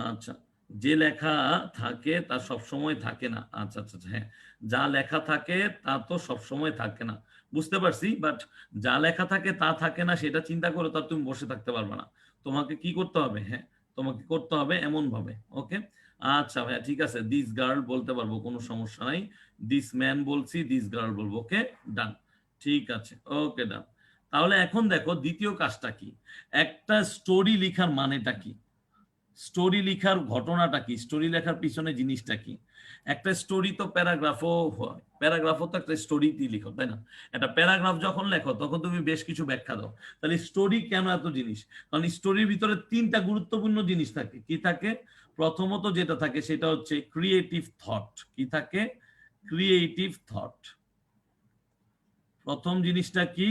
আচ্ছা, যে লেখা থাকে তা সব সময় থাকে না, আচ্ছা আচ্ছা আচ্ছা, হ্যাঁ, যা লেখা থাকে তা তো সব সময় থাকে না, বুঝতে পারছি, বাট যা লেখা থাকে তা থাকে না সেটা চিন্তা করে তার তুমি বসে থাকতে পারবে না, তোমাকে কি করতে হবে, হ্যাঁ, তোমাকে করতে হবে এমন ভাবে, ওকে। আচ্ছা ভাইয়া, ঠিক আছে, দিস গার্ল বলতে পারবো, কোনো সমস্যা নাই, দিস ম্যান বলছি, দিস গার্ল বলবো, ওকে, ডান, ঠিক আছে, ওকে, ডান। তাহলে এখন দেখো দ্বিতীয় কাজটা কি, একটা স্টোরি লেখার মানেটা কি, স্টোরি লেখার ঘটনাটা কি, স্টোরি লেখার পিছনে জিনিসটা কি। একটা স্টোরি তো প্যারাগ্রাফও হয়, প্যারাগ্রাফও তো একটা স্টোরিতেই লিখো, তাই না? একটা প্যারাগ্রাফ যখন লেখো তখন তুমি বেশ কিছু ব্যাখ্যা দাও। তাহলে স্টোরি কেন এত জিনিস? কারণ স্টোরির ভিতরে 3টা গুরুত্বপূর্ণ জিনিস থাকে। কি থাকে? প্রথমত যেটা থাকে সেটা হচ্ছে ক্রিয়েটিভ থট। কি থাকে? Creative thought. প্রথম জিনিসটা কি?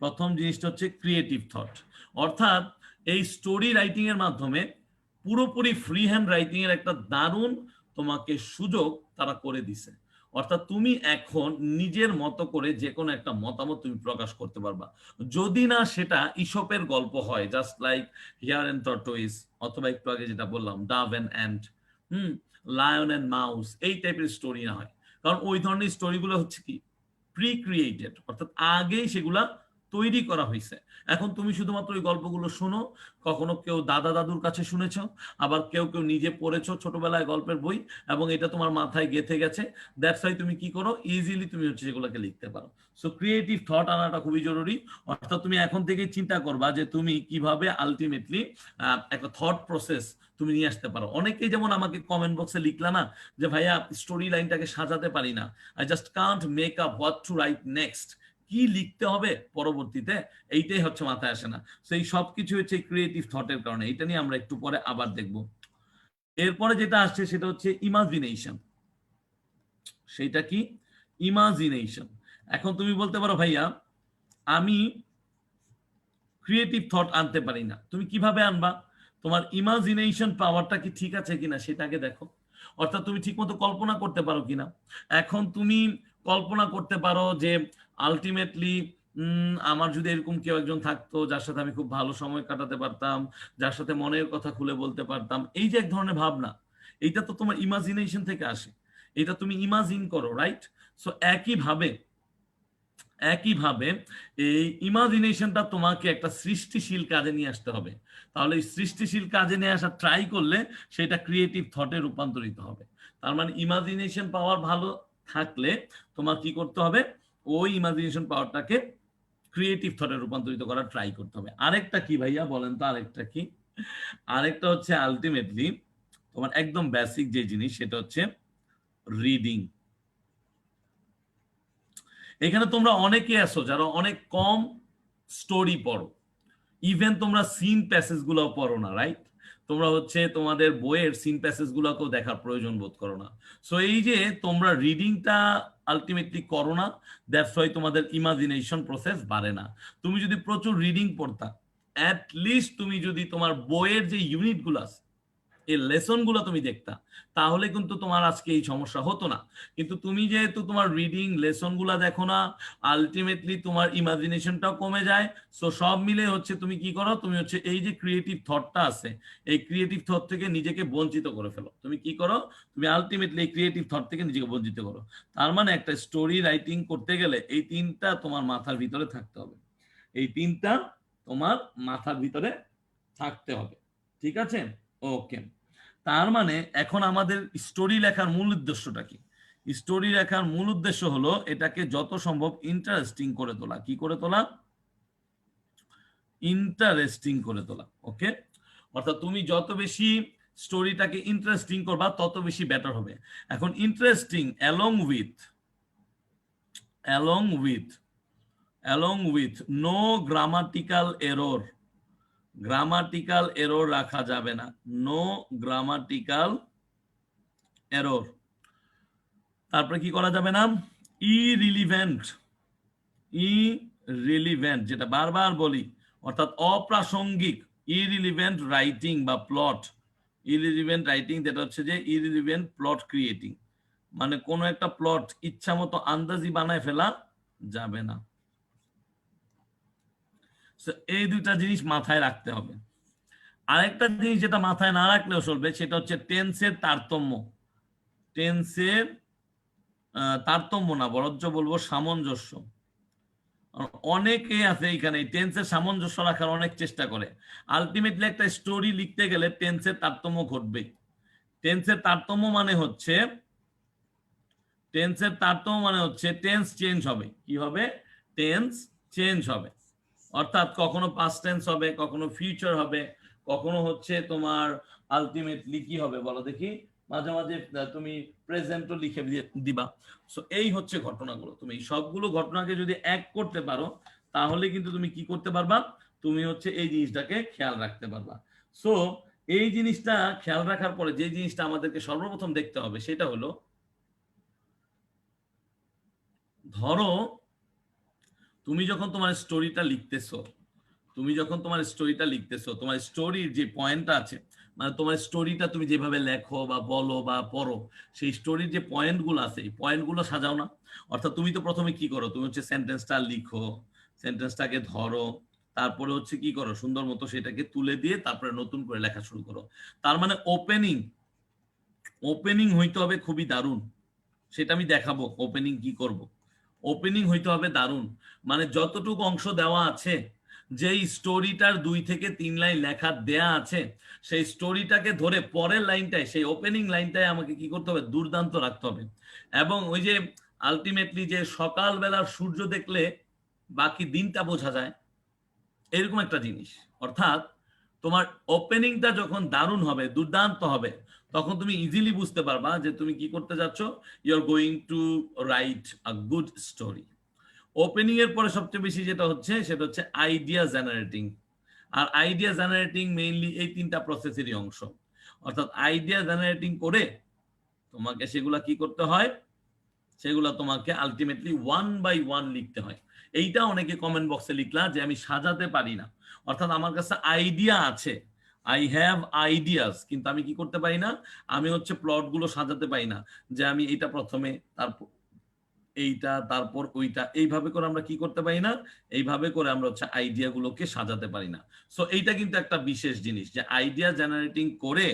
প্রথম জিনিসটা হচ্ছে ক্রিয়েটিভ থট। অর্থাৎ এই স্টোরি রাইটিং এর মাধ্যমে পুরোপুরি ফ্রি হ্যান্ড রাইটিং এর একটা দারুণ তোমাকে সুযোগ তারা করে দিছে। অর্থাৎ তুমি এখন নিজের মতো করে যে কোনো একটা মতামত তুমি প্রকাশ করতে পারবা, যদি না সেটা ইসপের গল্প হয়, just like hare and tortoise, অথবা একটু আগে যেটা বললাম dove and ant, lion and mouse, এই টাইপের স্টোরি না হয়। কারণ ওই ধরনের স্টোরিগুলো হচ্ছে কি প্রি ক্রিয়েটেড, অর্থাৎ আগেই সেগুলা তৈরি করা হয়েছে। এখন তুমি শুধুমাত্র ওই গল্পগুলো শোনো, কখনো কেউ দাদা দাদুর কাছে শুনেছো, আবার কেউ কেউ নিজে পড়েছো ছোটবেলায় গল্পের বই, এবং এটা তোমার মাথায় গেঁথে গেছে। দ্যাটস ওয়াই তুমি কি করো, ইজিলি তুমি হচ্ছে সেগুলোকে লিখতে পারো। সো ক্রিয়েটিভ থট আনাটা খুবই জরুরি। অর্থাৎ তুমি এখন থেকেই চিন্তা করবা যে তুমি কিভাবে আলটিমেটলি একটা থট প্রসেস তুমি নিয়ে আসতে পারো। অনেকেই যেমন আমাকে কমেন্ট বক্সে লিখলা না যে ভাইয়া স্টোরি লাইনটাকে সাজাতে পারি না, I just Kant make up what to right next, কি লিখতে হবে পরবর্তীতে, এইটাই হচ্ছে মাথায় আসে না। সেই সবকিছু হচ্ছে ক্রিয়েটিভ থটের কারণে। এটা নিয়ে আমরা একটু পরে আবার দেখব। এরপরে যেটা আসছে সেটা হচ্ছে ইমাজিনেশন। সেটা কি? ইমাজিনেশন। এখন তুমি বলতে পারো ভাইয়া আমি ক্রিয়েটিভ থট আনতে পারি না, তুমি কিভাবে আনবা? তোমার ইমাজিনেশন পাওয়ারটা কি ঠিক আছে কিনা সেটাকে দেখো। অর্থাৎ তুমি ঠিকমতো কল্পনা করতে পারো কিনা। এখন তুমি কল্পনা করতে পারো যে আলটিমেটলি আমার যদি এরকম কেউ একজন থাকতো যার সাথে আমি খুব ভালো সময় কাটাতে পারতাম, যার সাথে মনের কথা খুলে বলতে পারতাম, এই যে এক ধরনের ভাবনা, এইটা তো তোমার ইমাজিনেশন থেকে আসে, এটা তুমি ইমাজিন করো, রাইট? সো একইভাবে এই ইমাজিনেশনটা তোমাকে একটা সৃষ্টিশীল কাজে নিয়ে আসতে হবে। তাহলে এই সৃষ্টিশীল কাজে নিয়ে আসা ট্রাই করলে সেটা ক্রিয়েটিভ থটে রূপান্তরিত হবে। তার মানে ইমাজিনেশন পাওয়ার ভালো থাকলে তোমার কি করতে হবে, ওই ইমাজিনেশন পাওয়ারটাকে ক্রিয়েটিভ থটে রূপান্তরিত করার ট্রাই করতে হবে। আরেকটা কি ভাইয়া বলেন তো, আরেকটা কি? আরেকটা হচ্ছে আলটিমেটলি তোমার একদম বেসিক যে জিনিস সেটা হচ্ছে রিডিং। এখানে তোমরা অনেকে আছো যারা অনেক কম স্টোরি পড়ো, ইভেন তোমরা সিন প্যাসেজ গুলো পড়ো না, রাইট? তোমরা হচ্ছে তোমাদের বইয়ের সিন প্যাসেজ গুলোকেও দেখার প্রয়োজন বোধ করো না। সো এই যে তোমরা রিডিংটা আলটিমেটলি করো না, দ্যাটস ওয়াই তোমাদের ইমাজিনেশন প্রসেস বাড়ে না। তুমি যদি প্রচুর রিডিং পড়তা, অ্যাট লিস্ট তুমি যদি তোমার বইয়ের যে ইউনিট গুলো আছে এই লেসন গুলো তুমি দেখতা, তাহলে কিন্তু তোমার আজকে এই সমস্যা হতো না। কিন্তু তুমি যেহেতু তোমার রিডিং লেসন গুলা দেখো না, আলটিমেটলি তোমার ইমাজিনেশনটাও কমে যায়। সো সব মিলে হচ্ছে তুমি কি করো, তুমি হচ্ছে এই যে ক্রিয়েটিভ থটটা আছে, এই ক্রিয়েটিভ থট থেকে নিজেকে বঞ্চিত করে ফেলো। তুমি কি করো, তুমি আলটিমেটলি এই ক্রিয়েটিভ থট থেকে নিজেকে বঞ্চিত করো। তার মানে একটা স্টোরি রাইটিং করতে গেলে এই তিনটা তোমার মাথার ভিতরে থাকতে হবে, এই তিনটা তোমার মাথার ভিতরে থাকতে হবে। ঠিক আছে? ওকে। তার মানে এখন আমাদের স্টোরি লেখার মূল উদ্দেশ্যটা কি? স্টোরি লেখার মূল উদ্দেশ্য হলো এটাকে যত সম্ভব ইন্টারেস্টিং করে তোলা। কি করে তোলা? ইন্টারেস্টিং করে তোলা। ওকে। অর্থাৎ তুমি যত বেশি স্টোরিটাকে ইন্টারেস্টিং করবা তত বেশি বেটার হবে। এখন interesting along with no grammatical error. Grammatical error রাখা যাবে না, নো গ্রামাটিক্যাল এরর। তারপরে কি করা যাবে না? ইরিলিভেন্ট, ইরিলিভেন্ট যেটা বারবার বলি, অর্থাৎ অপ্রাসঙ্গিক, ইরিলিভেন্ট রাইটিং বা প্লট, ইরিলিভেন্ট রাইটিং যেটা হচ্ছে যে ইরিলিভেন্ট প্লট ক্রিয়েটিং, মানে কোনো একটা প্লট ইচ্ছা মতো আন্দাজি বানায় ফেলা যাবে না। এই দুইটা জিনিস মাথায় রাখতে হবে। আরেকটা জিনিস যেটা মাথায় না রাখলেও চলবে সেটা হচ্ছে টেন্সের তারতম্য। টেন্সের তারতম্য না, বরঞ্চ বলবো সামঞ্জস্য। অনেকে আছে এখানে টেন্সের সামঞ্জস্য রাখার অনেক চেষ্টা করে, আলটিমেটলি একটা স্টোরি লিখতে গেলে টেন্সের তারতম্য ঘটবে। টেন্সের তারতম্য মানে হচ্ছে টেন্স চেঞ্জ হবে। কি হবে? টেন্স চেঞ্জ হবে। অর্থাৎ কখনো পাস্ট টেন্স হবে, কখনো ফিউচার হবে, কখনো হচ্ছে তোমার আলটিমেটলি কি হবে বলো দেখি, মাঝে মাঝে তুমি প্রেজেন্টও লিখে দিবা। সো এই হচ্ছে ঘটনাগুলো। তুমি সবগুলো ঘটনাকে যদি এক করতে পারো তাহলে কিন্তু তুমি কি করতে পারবা, তুমি হচ্ছে এই জিনিসটাকে খেয়াল রাখতে পারবা। সো এই জিনিসটা খেয়াল রাখার পরে যে জিনিসটা আমাদেরকে সর্বপ্রথম দেখতে হবে সেটা হলো, ধরো তুমি যখন তোমার স্টোরিটা লিখতেছো, তুমি যখন তোমার স্টোরিটা লিখতেছো, তোমার স্টোরির যে পয়েন্টটা আছে, মানে তোমার স্টোরিটা তুমি যেভাবে লেখো বা বলো বা পড়ো, সেই স্টোরির যে পয়েন্টগুলো আছে এই পয়েন্টগুলো সাজাও না। অর্থাৎ তুমি তো প্রথমে কি করো, তুমি হচ্ছে সেন্টেন্সটা লিখো, সেন্টেন্সটাকে ধরো, তারপরে হচ্ছে কি করো, সুন্দর মতো সেটাকে তুলে দিয়ে তারপরে নতুন করে লেখা শুরু করো। তার মানে ওপেনিং ওপেনিং হইতে হবে খুবই দারুণ। সেটা আমি দেখাবো ওপেনিং কি করব। ওপেনিং হইতে হবে দারুণ, মানে যতটুকু অংশ দেওয়া আছে, যেই স্টোরিটার 2 থেকে 3 লাইন লেখা দেয়া আছে, সেই স্টোরিটাকে ধরে পরের লাইনটায়, সেই ওপেনিং লাইনটায় আমাকে কি করতে হবে, দুর্দান্ত রাখতে হবে। এবং ওই যে আলটিমেটলি যে সকালবেলার সূর্য দেখলে বাকি দিনটা বোঝা যায়, এরকম একটা জিনিস। অর্থাৎ তোমার ওপেনিংটা যখন দারুণ হবে, দুর্দান্ত হবে, তখন তুমি ইজিলি বুঝতে পারবা যে তুমি কি করতে যাচ্ছ, you are going to write a good story. Opening এর পরে সবচেয়ে বেশি যেটা হচ্ছে সেটা হচ্ছে আইডিয়া জেনারেটিং। আর আইডিয়া জেনারেটিং মেইনলি এই 3টা প্রসেসেরই অংশ। অর্থাৎ আইডিয়া জেনারেটিং করে তোমাকে সেগুলা কি করতে হয়, সেগুলা তোমাকে আলটিমেটলি 1 বাই 1 লিখতে হয়। এইটা অনেকে কমেন্ট বক্সে লিখলা যে আমি সাজাতে পারি না। অর্থাৎ আমার কাছে আইডিয়া আছে, আই হ্যাভ আইডিয়াস, কিন্তু আমি কি করতে পারি না, আমি হচ্ছে প্লটগুলো সাজাতে পারি না, যে আমি এটা প্রথমে, তারপর এইটা, তারপর ওইটা, এইভাবে করে আমরা কি করতে পারি না, এইভাবে করে আমরা হচ্ছে আইডিয়া গুলোকে সাজাতে পারি না। সো এইটা কিন্তু একটা বিশেষ জিনিস, যে আইডিয়া জেনারেটিং করে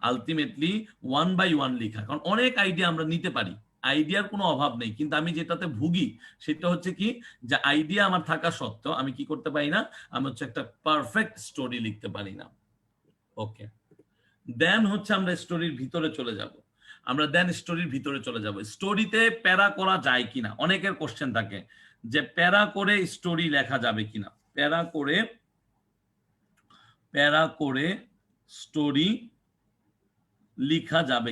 আলটিমেটলি 1 বাই 1 লেখা। কারণ অনেক আইডিয়া আমরা নিতে পারি, আইডিয়ার কোনো অভাব নেই, কিন্তু আমি যেটাতে ভুগি সেটা হচ্ছে কি, যে আইডিয়া আমার থাকা সত্ত্বেও আমি কি করতে পারি না, আমি হচ্ছে একটা পারফেক্ট স্টোরি লিখতে পারি না। ওকে, দেন হচ্ছে আমরা স্টোরির ভিতরে চলে যাব। আমরা দেন স্টোরির ভিতরে চলে যাব। স্টোরিতে প্যারা করা যায় কিনা, অনেকের কোশ্চেন থাকে যে প্যারা করে স্টোরি লেখা যাবে কিনা। প্যারা করে স্টোরি লিখা যাবে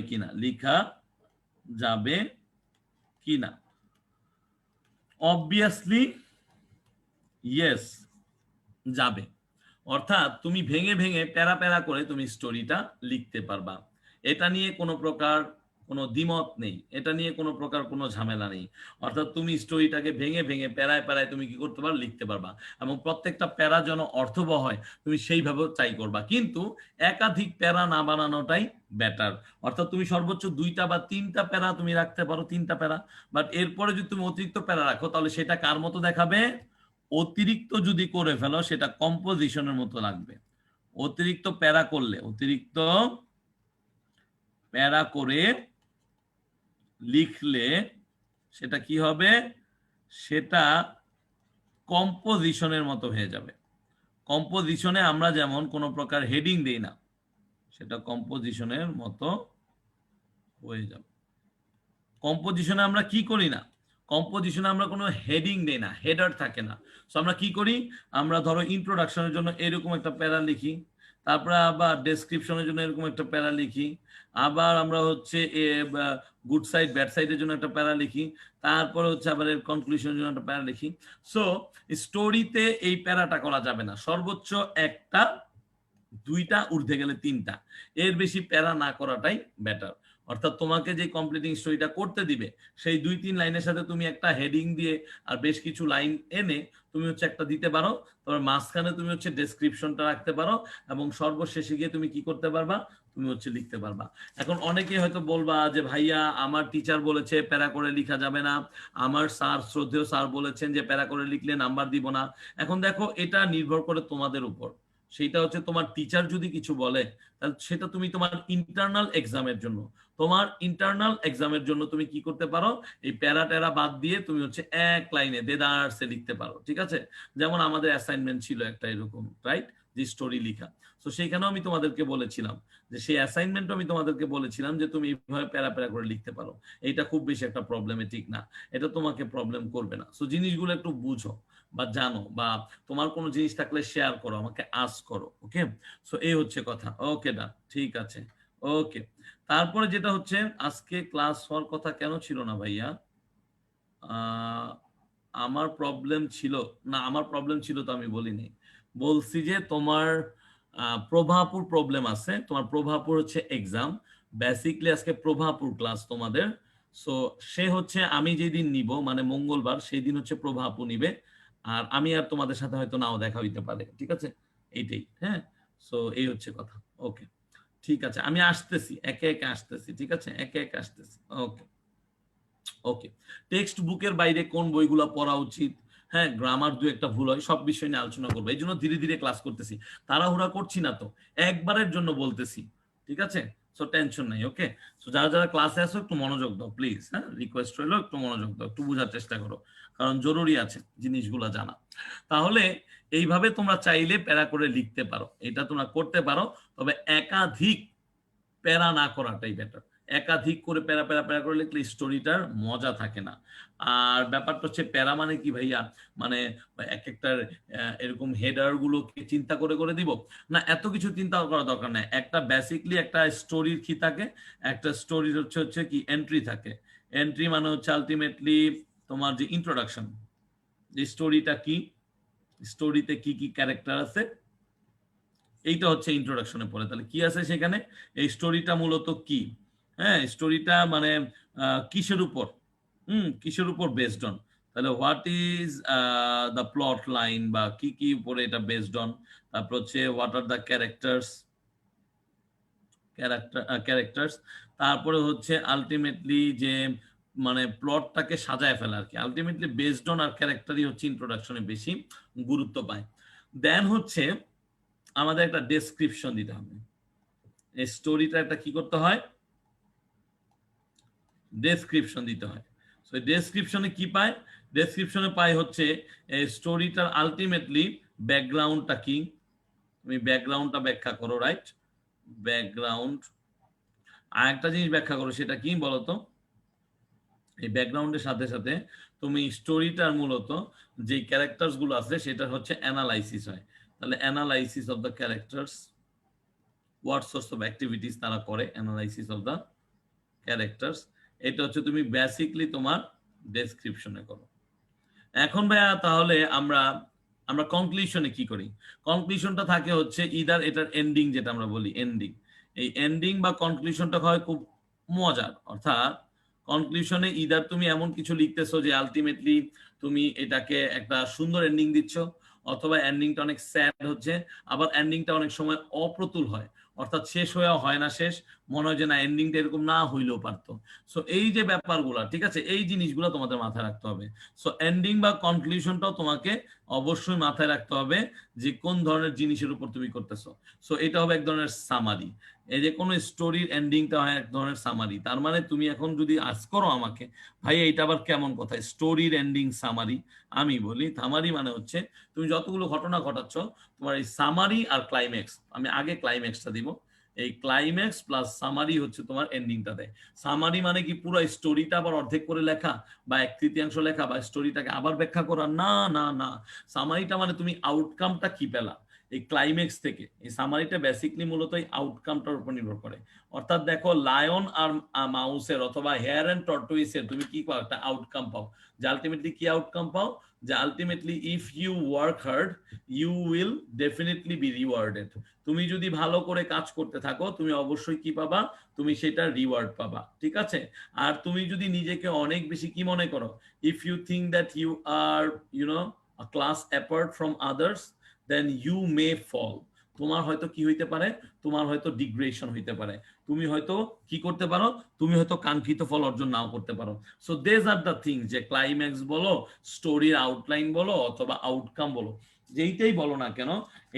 কিনা। অবভিয়াসলি ইয়েস, যাবে। অর্থাৎ তুমি ভেঙে ভেঙে প্যারা প্যারা করে তুমি স্টোরিটা লিখতে পারবা। এটা নিয়ে কোনো প্রকার কোনো দ্বিমত নেই, এটা নিয়ে কোনো প্রকার কোনো ঝামেলা নেই। অর্থাৎ তুমি স্টোরিটাকে ভেঙে ভেঙে প্যারায় প্যারায় তুমি কি করতে পারো, লিখতে পারবা। এবং প্রত্যেকটা প্যারা যেন অর্থবহ হয় তুমি সেইভাবে ট্রাই করবা, কিন্তু একাধিক প্যারা না বানানোটাই বেটার। অর্থাৎ তুমি সর্বোচ্চ 2টা বা 3টা প্যারা তুমি রাখতে পারো, 3টা প্যারা। বাট এরপরে যদি তুমি অতিরিক্ত প্যারা রাখো তাহলে সেটা কার মতো দেখাবে, অতিরিক্ত যদি করে ফেলো সেটা কম্পোজিশনের মতো লাগবে। অতিরিক্ত প্যারা করে লিখলে সেটা কি হবে, সেটা কম্পোজিশনের মতো হয়ে যাবে। কম্পোজিশনে আমরা যেমন কোনো প্রকার হেডিং দেই না, সেটা কম্পোজিশনের মতো হয়ে যাবে। কম্পোজিশনে আমরা কি করি না, কম্পোজিশনে আমরা কোনো হেডিং দেই না, হেডার থাকে না। সো আমরা কি করি, আমরা ধরো ইন্ট্রোডাকশনের জন্য এরকম একটা প্যারা লিখি, তারপরে আবার ডেসক্রিপশনের জন্য এরকম একটা প্যারা লিখি, আবার আমরা হচ্ছে গুড সাইড ব্যাড সাইডের জন্য একটা প্যারা লিখি, তারপরে হচ্ছে আবার এর কনক্লুশনের জন্য একটা প্যারা লিখি। সো স্টোরিতে এই প্যারাটা করা যাবে না, সর্বোচ্চ 1টা, 2টা, ঊর্ধ্বে গেলে 3টা, এর বেশি প্যারা না করাটাই বেটার। অর্থাৎ তোমাকে যে কমপ্লিটিং স্টোরিটা করতে দিবে সেই 2-3 লাইনের সাথে তুমি একটা হেডিং দিয়ে আর বেশ কিছু লাইন এনে তুমি হচ্ছে একটা দিতে পারো, তোমার মাঝখানে তুমি হচ্ছে ডেসক্রিপশনটা রাখতে পারো, এবং সর্বশেষে গিয়ে তুমি কি করতে পারবা, তুমি হচ্ছে লিখতে পারবা। এখন অনেকে হয়তো বলবা যে ভাইয়া আমার টিচার বলেছে প্যারা করে লেখা যাবে না, আমার স্যার, শ্রদ্ধেয় স্যার বলেছেন যে প্যারা করে লিখলে নাম্বার দিব না। এখন দেখো এটা নির্ভর করে তোমাদের উপর। সেটা হচ্ছে তোমার টিচার যদি কিছু বলে তাহলে সেটা তুমি তোমার ইন্টারনাল এক্সামের জন্য তুমি কি করতে পারো, এই প্যারা ট্যারা বাদ দিয়ে তুমি হচ্ছে 1 লাইনে দেদারসে লিখতে পারো, ঠিক আছে। যেমন আমাদের অ্যাসাইনমেন্ট ছিল একটা এরকম, রাইট, যে স্টোরি লিখা। তো সেইখানেও আমি তোমাদেরকে বলেছিলাম যে সেই অ্যাসাইনমেন্টও আমি তোমাদেরকে বলেছিলাম যে তুমি এইভাবে প্যারা প্যারা করে লিখতে পারো। এইটা খুব বেশি একটা প্রবলেমেটিক না, এটা তোমাকে প্রবলেম করবে না। সো জিনিসগুলো একটু বুঝো বা জানো, বা তোমার কোনো জিনিস থাকলে শেয়ার করো, আমাকে আস্ক করো। ওকে, সো এই হচ্ছে কথা। ওকে দা, ঠিক আছে। ওকে, তারপরে যেটা হচ্ছে আজকে ক্লাস হওয়ার কথা কেন ছিল না ভাইয়া, আমার প্রবলেম ছিল না, আমার প্রবলেম ছিল তো আমি বলিনি, বলছি যে তোমার প্রভাপুর প্রবলেম আছে, তোমার প্রভাপুর হচ্ছে এক্সাম। বেসিকলি আজকে প্রভাপুর ক্লাস তোমাদের। সো সে হচ্ছে আমি যেদিন নিব মানে মঙ্গলবার, সেই দিন হচ্ছে প্রভাপু নিবে। আর আমি আর তোমাদের সাথে হয়তো নাও দেখা হইতে পারে, ঠিক আছে, এইটাই। হ্যাঁ, সো এই হচ্ছে কথা। ওকে, ঠিক আছে, আমি আসতেছি, একে একে আসতেছি, ঠিক আছে, একে একে আসতেছি। ওকে ওকে, টেক্সট বুকের বাইরে কোন বইগুলো পড়া উচিত? হ্যাঁ, গ্রামার দু একটা ভুল হয়, সব বিষয় নিয়ে আলোচনা করবো, এই জন্য ধীরে ধীরে ক্লাস করতেছি, তাড়াহুড়া করছি না তো, একবারের জন্য বলতেছি, ঠিক আছে, সো টেনশন নাই। ওকে, সো যারা যারা ক্লাসে আসো একটু মনোযোগ দাও প্লিজ, হ্যাঁ, রিকোয়েস্ট রইলো একটু মনোযোগ দাও, একটু বোঝার চেষ্টা করো, কারণ জরুরি আছে জিনিসগুলো জানা। তাহলে এইভাবে তোমরা চাইলে প্যারা করে লিখতে পারো, এটা তোমরা করতে পারো, তবে একাধিক প্যারা না করাটাই বেটার। একাধিক করে প্যারা প্যারা প্যারা করে লিখলে স্টোরিটার মজা থাকে না। আর ব্যাপারটা হচ্ছে প্যারা মানে কি ভাইয়া, মানে এক একটার এরকম হেডার গুলোকে চিন্তা করে করে দিব না, এত কিছু চিন্তা করা দরকার নাই। একটা বেসিকলি একটা স্টোরির কি থাকে, একটা স্টোরির হচ্ছে হচ্ছে কি এন্ট্রি থাকে। এন্ট্রি মানে হচ্ছে আলটিমেটলি তোমার যে ইন্ট্রোডাকশন, যে স্টোরিটা কি, স্টোরিতে কি কি ক্যারেক্টার আছে, এইটা হচ্ছে ইন্ট্রোডাকশনে পড়ে। তাহলে কি আছে সেখানে, এই স্টোরিটা মূলত কি, হ্যাঁ, স্টোরিটা মানে কিসের উপর, কিসের উপর বেসড অন, তাহলে what is the plot line, বা কি কি উপরে এটা বেসড অন। তারপর হচ্ছে হোয়াট আর দ্য ক্যারেক্টার্স। তারপরে হচ্ছে আলটিমেটলি যে মানে প্লটটাকে সাজায় ফেলা আর কি, আলটিমেটলি বেসড অন আর ক্যারেক্টারই হচ্ছে ইন্ট্রোডাকশনে বেশি গুরুত্ব পায়। দেন হচ্ছে আমাদের একটা ডেসক্রিপশন দিতে হবে, এই স্টোরিটা একটা কি করতে হয়, ডেসক্রিপশন দিতে হয়। সো ডেসক্রিপশনে কি পায়, ডেসক্রিপশনে পাই হচ্ছে এই স্টোরিটার আলটিমেটলি ব্যাকগ্রাউন্ডটা কি, তুমি ব্যাকগ্রাউন্ডটা ব্যাখ্যা করো, রাইট, ব্যাকগ্রাউন্ড। আর একটা জিনিস ব্যাখ্যা করো, সেটা কি বলতো, এই ব্যাকগ্রাউন্ডের সাথে সাথে তুমি স্টোরিটার মূলত যে ক্যারেক্টার্স গুলো আছে সেটা হচ্ছে অ্যানালাইসিস হয়। তাহলে analysis of the characters, what source of activities তারা করে, অ্যানালাইসিস অফ দ্য ক্যারেক্টার্স, এটা হচ্ছে তুমি বেসিকলি তোমার ডেসক্রিপশনে করো। এখন ভাইয়া তাহলে আমরা আমরা কনক্লুশনে কি করি, কনক্লুশনটা থাকে হচ্ছে ইদার এটার এন্ডিং, যেটা আমরা বলি এন্ডিং, এই এন্ডিং বা কনক্লুশনটা হয় খুব মজার। অর্থাৎ কনক্লুশনে ইদার তুমি এমন কিছু লিখতেছো যে আলটিমেটলি তুমি এটাকে একটা সুন্দর এন্ডিং দিচ্ছ, অথবা এন্ডিংটা অনেক স্যাড হচ্ছে, আবার এন্ডিংটা অনেক সময় অপ্রতুল হয়, অর্থাৎ শেষ হয়েও হয় না শেষ, মনে হয় যে না এন্ডিংটা এরকম না হইলেও পারতো। সো এই যে ব্যাপারগুলো, ঠিক আছে, এই জিনিসগুলো তোমাদের মাথায় রাখতে হবে। সো এন্ডিং বা কনক্লুশনটাও তোমাকে অবশ্যই মাথায় রাখতে হবে, যে কোন ধরনের জিনিসের উপর তুমি করতেছো। সো এটা হবে এক ধরনের সামারি, এই যে কোনো স্টোরির এন্ডিংটা হয় এক ধরনের সামারি। তার মানে তুমি এখন যদি আজ করো আমাকে, ভাই এইটা আবার কেমন কথা, স্টোরির এন্ডিং সামারি, আমি বলি সামারি মানে হচ্ছে তুমি যতগুলো ঘটনা ঘটাচ্ছ, তোমার এই সামারি আর ক্লাইম্যাক্স, আমি আগে ক্লাইম্যাক্সটা দিব, এই ক্লাইম্যাক্স প্লাস সামারি হচ্ছে তোমার এন্ডিংটা দেয়। সামারি মানে কি পুরো স্টোরিটা আবার অর্ধেক করে লেখা, বা এক তৃতীয়াংশ লেখা, বা স্টোরিটাকে আবার ব্যাখ্যা করা, না না না। সামারিটা মানে তুমি আউটকামটা কি পেলা এই ক্লাইম্যাক্স থেকে, এই সামারিটা বেসিকলি মূলত এই আউটকামটার উপর নির্ভর করে। অর্থাৎ দেখো লায়ন আর মাউসের অথবা হেয়ার এন্ড টর্টুইসের তুমি কি পাও, একটা আউটকাম পাও, যে আলটিমেটলি কি আউটকাম পাও, যে ultimately if you work hard you will definitely be rewarded. তুমি যদি ভালো করে কাজ করতে থাকো তুমি অবশ্যই কি পাবা, তুমি সেটা রিওয়ার্ড পাবা, ঠিক আছে। আর তুমি যদি নিজেকে অনেক বেশি কি মনে করো, if you think that you are a class apart from others, then you may fall। তোমার হয়তো কি হইতে পারে, তোমার হয়তো ডিগ্রেশন হইতে পারে, তুমি হয়তো কি করতে পারো, তুমি হয়তো কাঙ্ক্ষিত ফল অর্জন নাও করতে পারো। So these are the things, যে ক্লাইম্যাক্স বলো, স্টোরির আউটলাইন বলো, অথবা আউটকাম বলো, যেইটাই বলো না কেন,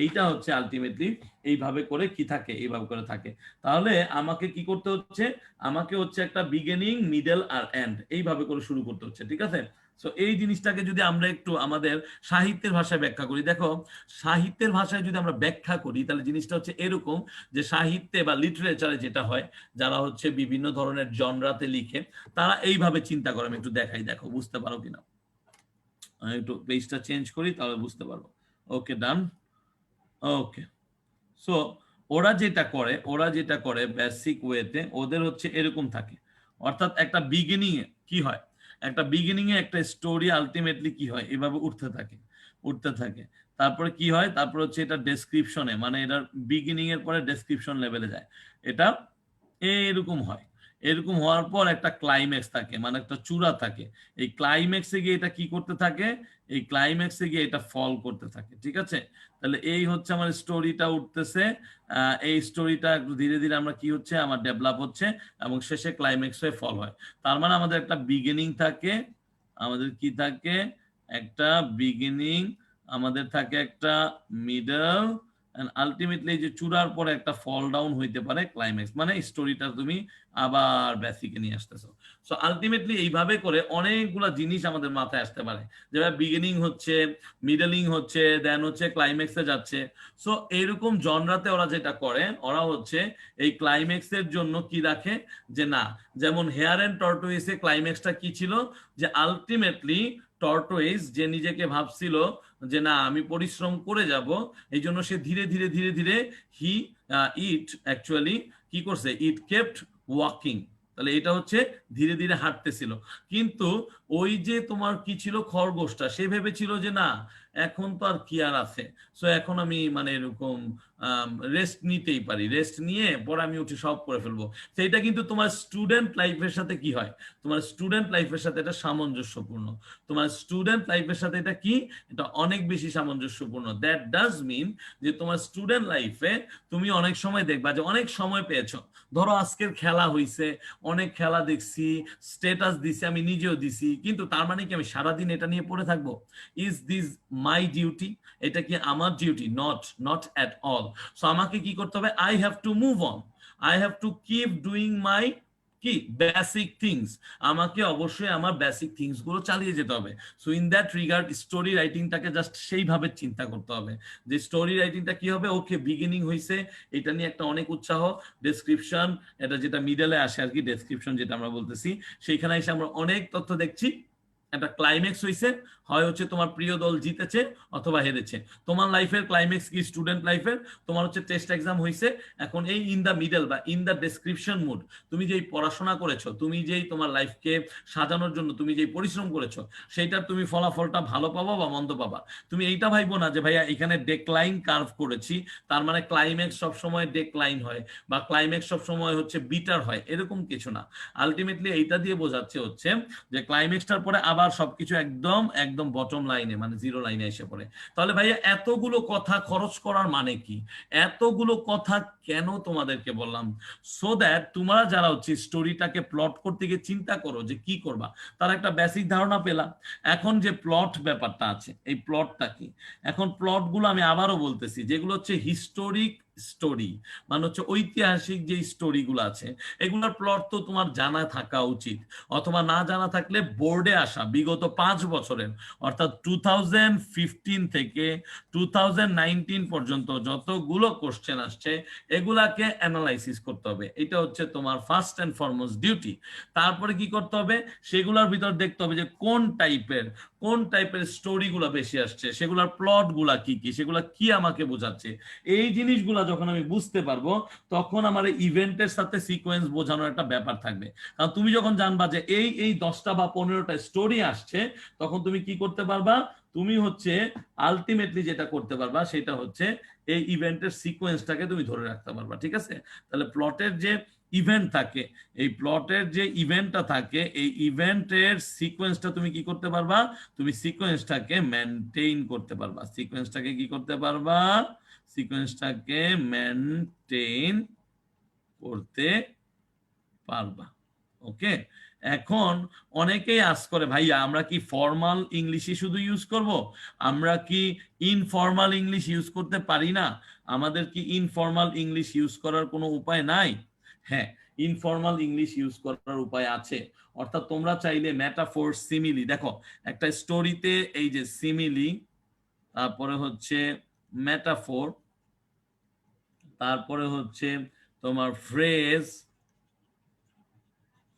এইটা হচ্ছে আলটিমেটলি এইভাবে করে কি থাকে, এইভাবে করে থাকে। তাহলে আমাকে কি করতে হচ্ছে, আমাকে হচ্ছে একটা বিগিনিং মিডল আর এন্ড এইভাবে করে শুরু করতে হচ্ছে, ঠিক আছে। সো এই জিনিসটাকে যদি আমরা একটু আমাদের সাহিত্যের ভাষায় ব্যাখ্যা করি, দেখো সাহিত্যের ভাষায় যদি আমরা ব্যাখ্যা করি তাহলে জিনিসটা হচ্ছে এরকম, যে সাহিত্যে বা লিটারেচারে যেটা হয়, যারা হচ্ছে বিভিন্ন ধরনের জনরাতে লিখে, তারা এইভাবে চিন্তা করে। আমি একটু দেখাই, দেখো বুঝতে পারো কিনা, আমি একটু পেজটা চেঞ্জ করি তাহলে বুঝতে পারবো। ওকে, ডান। ওকে, সো ওরা যেটা করে বেসিক ওয়েতে ওদের হচ্ছে এরকম থাকে। অর্থাৎ একটা বিগিনিং এ কি হয়, একটা বিগিনিং এ একটা স্টোরি আলটিমেটলি কি হয়, এভাবে উঠতে থাকে উঠতে থাকে। তারপরে কি হয়, তারপর হচ্ছে এটা ডেসক্রিপশনে, মানে এটার বিগিনিং এর পরে ডেসক্রিপশন লেভেলে যায়, এটা এরকম হয়। এরকম হওয়ার পর একটা ক্লাইম্যাক্স থাকে, মানে একটা চূড়া থাকে। এই ক্লাইম্যাক্সে গিয়ে এটা কি করতে থাকে, এই ক্লাইম্যাক্সে গিয়ে এটা ফল করতে থাকে, ঠিক আছে? তাহলে এই হচ্ছে আমার স্টোরিটা উঠতেছে, এই স্টোরিটা একটু ধীরে ধীরে আমরা কি হচ্ছে আমার ডেভেলপ হচ্ছে এবং শেষে ক্লাইম্যাক্স হয়ে ফল হয়। তার মানে আমাদের একটা বিগিনিং থাকে, আমাদের কি থাকে, একটা বিগিনিং, আমাদের থাকে একটা মিডল, এন্ড আলটিমেটলি যে চূড়ার পরে একটা ফল ডাউন হইতে পারে ক্লাইম্যাক্স, মানে স্টোরিটা তুমি আবার বেসিকে নিয়ে আসতেছো। সো আলটিমেটলি এইভাবে করে অনেকগুলা জিনিস আমাদের মাথায় আসতে পারে, যেভাবে বিগিনিং হচ্ছে, মিডলিং হচ্ছে, দেন হচ্ছে ক্লাইম্যাক্সে যাচ্ছে। সো এইরকম জনরাতে ওরা যেটা করে, ওরা হচ্ছে এই ক্লাইম্যাক্সের জন্য কি রাখে, যে না, যেমন হেয়ার এন্ড টর্টোইসে ক্লাইম্যাক্সটা কি ছিল, যে আলটিমেটলি টর্টোইস যে নিজেকে ভাবছিল যে না আমি পরিশ্রম করে যাব, এই জন্য সে ধীরে ধীরে ধীরে ধীরে হি ইট অ্যাকচুয়ালি কি করছে, ইট কেপ্ট ওয়াকিং। তাহলে এটা হচ্ছে ধীরে ধীরে হাঁটতেছিল, কিন্তু ওই যে তোমার কি ছিল খরগোশটা, সে ভেবেছিল যে না এখন তো আর কি আর আছে, সো এখন আমি মানে এরকম রেস্ট নিতেই পারি, রেস্ট নিয়ে পরে আমি উঠে সব করে ফেলবো। সেইটা কিন্তু তোমার স্টুডেন্ট লাইফের সাথে কি হয়, তোমার স্টুডেন্ট লাইফের সাথে এটা সামঞ্জস্যপূর্ণ, তোমার স্টুডেন্ট লাইফের সাথে এটা কি, এটা অনেক বেশি সামঞ্জস্যপূর্ণ। দ্যাট ডাজ মিন যে তোমার স্টুডেন্ট লাইফে তুমি অনেক সময় দেখবা যে অনেক সময় পেয়েছো, ধরো আজকের খেলা হইছে, অনেক খেলা দেখছি, স্ট্যাটাস দিছি, আমি নিজেও দিছি, কিন্তু তার মানে কি আমি সারাদিন এটা নিয়ে পড়ে থাকবো? Is this my duty? এটা কি আমার duty? Not, not at all. So আমাকে কি করতে হবে, I have to move on, I have to keep doing my কি বেসিক থিংস, আমাকে অবশ্যই আমার বেসিক থিংস গুলো চালিয়ে যেতে হবে। So in that regard story রাইটিংটাকে জাস্ট সেইভাবে চিন্তা করতে হবে যে স্টোরি রাইটিংটা কি হবে, ওকে বিগিনিং হইছে, এটা নিয়ে একটা অনেক উৎসাহ, ডেসক্রিপশন, এটা যেটা মিডলে আসে আর কি, ডেসক্রিপশন যেটা আমরা বলতেছি, সেইখানে এসে আমরা অনেক তথ্য দেখছি, একটা ক্লাইম্যাক্স হইছে, হয় হচ্ছে তোমার প্রিয় দল জিতেছে অথবা হেরেছে। তোমার লাইফের ক্লাইম্যাক্স কি, স্টুডেন্ট লাইফের তোমার হচ্ছে টেস্ট এক্সাম হইছে, এখন এই ইন দা মিডল বা ইন দা ডেসক্রিপশন মুড তুমি যেই পড়াশোনা করেছো, তুমি যেই তোমার লাইফকে সাজানোর জন্য তুমি যেই পরিশ্রম করেছো, সেইটার তুমি ফলাফলটা ভালো পাবা বা মন্দ পাবা। তুমি এইটা ভাইবো না যে ভাইয়া এখানে ডেকলাইন কার্ভ করেছি, তার মানে ক্লাইম্যাক্স সবসময় ডেকলাইন হয় বা ক্লাইম্যাক্স সবসময় হচ্ছে বিটার হয়, এরকম কিছু না। আলটিমেটলি এইটা দিয়ে বোঝাচ্ছে হচ্ছে যে ক্লাইম্যাক্সটার পরে আবার সবকিছু একদম একদম বটম লাইনে মানে জিরো লাইনে এসে পড়ে। তাহলে ভাইয়া এতগুলো কথা খরচ করার মানে কি, এতগুলো কথা কেন তোমাদেরকে বললাম, সো দ্যাট তোমরা যারা হচ্ছে স্টোরিটাকে প্লট করতে গিয়ে চিন্তা করো যে কি করবা, তার একটা বেসিক ধারণা পেলাম। এখন যে প্লট ব্যাপারটা আছে, এই প্লটটা কি, এখন প্লটগুলো আমি আবারও বলতেছি, যেগুলো হচ্ছে হিস্টোরিক স্টোরি, মানে হচ্ছে ঐতিহাসিক যে স্টোরিগুলো আছে, এগুলোর প্লট তো তোমার জানা থাকা উচিত, অথবা না জানা থাকলে বোর্ডে আসা বিগত 5 বছরের, অর্থাৎ 2015 থেকে 2019 পর্যন্ত যতগুলো কোশ্চেন আসছে এগুলাকে অ্যানালাইসিস করতে হবে, এটা হচ্ছে তোমার ফার্স্ট এন্ড ফরমোস্ট ডিউটি। তারপরে কি করতে হবে, সেগুলোর ভিতর দেখতে হবে যে কোন টাইপের স্টোরিগুলো বেশি আসছে, সেগুলোর প্লট গুলা কি কি, সেগুলা কি আমাকে বোঝাচ্ছে। এই জিনিসগুলা যখন আমি বুঝতে পারবো, তখন আমার ইভেন্টের সাথে সিকোয়েন্স বোঝানোর একটা ব্যাপার থাকবে। কারণ তুমি যখন জানবা যে এই এই 10টা বা 15টা স্টোরি আসছে, তখন তুমি কি করতে পারবা, তুমি হচ্ছে আলটিমেটলি যেটা করতে পারবা সেটা হচ্ছে এই ইভেন্টের সিকোয়েন্সটাকে তুমি ধরে রাখতে পারবা, ঠিক আছে? তাহলে প্লটের যে ইভেন্ট থাকে, এই প্লটের যে ইভেন্টটা থাকে, এই ইভেন্টের সিকোয়েন্সটা তুমি কি করতে পারবা, তুমি সিকোয়েন্সটাকে মেনটেইন করতে পারবা, সিকোয়েন্সটাকে কি করতে পারবা, সিকোয়েন্সটাকে মেনটেইন করতে পারবা। ওকে, এখন অনেকেই আস করে ভাইয়া আমরা কি ফর্মাল ইংলিশই শুধু ইউজ করব, আমরা কি ইনফর্মাল ইংলিশ ইউজ করতে পারি না, আমাদের কি ইনফর্মাল ইংলিশ ইউজ করার কোনো উপায় নাই? হ্যাঁ, ইনফর্মাল ইংলিশ ইউজ করার উপায় আছে। অর্থাৎ তোমরা চাইলে মেটাফোর, সিমিলি, দেখো একটা স্টোরিতে এই যে সিমিলি, তারপরে হচ্ছে মেটাফোর, তারপরে হচ্ছে তোমার ফ্রেজ,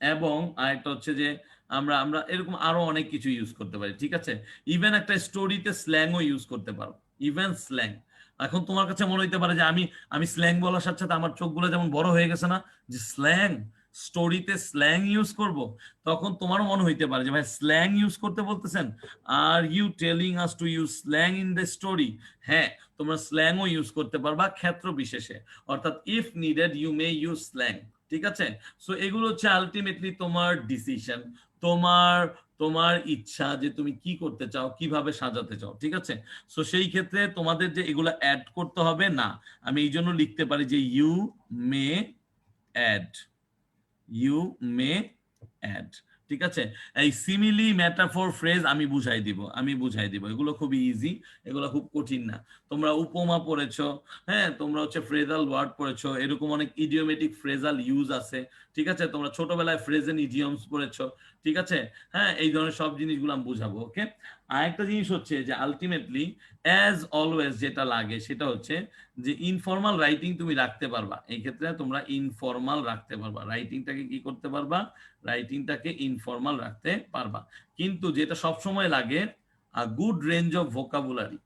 এবং আরেকটা হচ্ছে যে আমরা আমরা এরকম আরো অনেক কিছু ইউজ করতে পারি, ঠিক আছে? ইভেন একটা স্টোরিতে স্ল্যাংও ইউজ করতে পারো, ইভেন স্ল্যাং। এখন তোমার কাছে মনে হইতে পারে যে আমি আমি স্ল্যাং বলার সাথে সাথে আমার চোখগুলো যেমন বড় হয়ে গেছে না, যে স্ল্যাং, স্টোরিতে স্ল্যাং ইউজ করব, তখন তোমারও মনে হইতে পারে যে ভাই স্ল্যাং ইউজ করতে বলতেছেন, are you telling us to use slang in the story? হ্যাঁ, তোমরা স্ল্যাংও ইউজ করতে পারবা ক্ষেত্র বিশেষে, অর্থাৎ if needed you may use slang, ঠিক আছে? সো এগুলো হচ্ছে আলটিমেটলি তোমার ডিসিশন, তোমার তোমার ইচ্ছা যে তুমি কি করতে চাও, কিভাবে সাজাতে চাও। ঠিক আছে? সো সেই ক্ষেত্রে তোমাদের যে এগুলো অ্যাড করতে হবে না, আমি এই জন্য লিখতে পারি যে you may add, you may add. ঠিক আছে? এই সিমিলি, মেটাফর, ফ্রেজ আমি বুঝাই দিব, এগুলো খুবই ইজি, এগুলো খুব কঠিন না। তোমরা উপমা পড়েছো, হ্যাঁ, তোমরা হচ্ছে ফ্রেজাল ওয়ার্ড পড়েছো, এরকম অনেক ইডিওমেটিক ফ্রেজাল ইউজ আছে। ঠিক আছে? তোমরা ছোটবেলায় ফ্রেজ এন্ড ইডিয়মস পড়েছো। ঠিক আছে? হ্যাঁ, এই ধরনের সব জিনিসগুলো আমি বুঝাবো। ওকে? আরেকটা জিনিস হচ্ছে যে আলটিমেটলি অ্যাজ অলওয়েজ যেটা লাগে সেটা হচ্ছে যে ইনফর্মাল রাইটিং তুমি রাখতে পারবা। এই ক্ষেত্রে তোমরা ইনফর্মাল রাখতে পারবা, রাইটিংটাকে কি করতে পারবা, রাইটিংটাকে ইনফর্মাল রাখতে পারবা। কিন্তু যেটা সবসময় লাগে, a good range of vocabulary.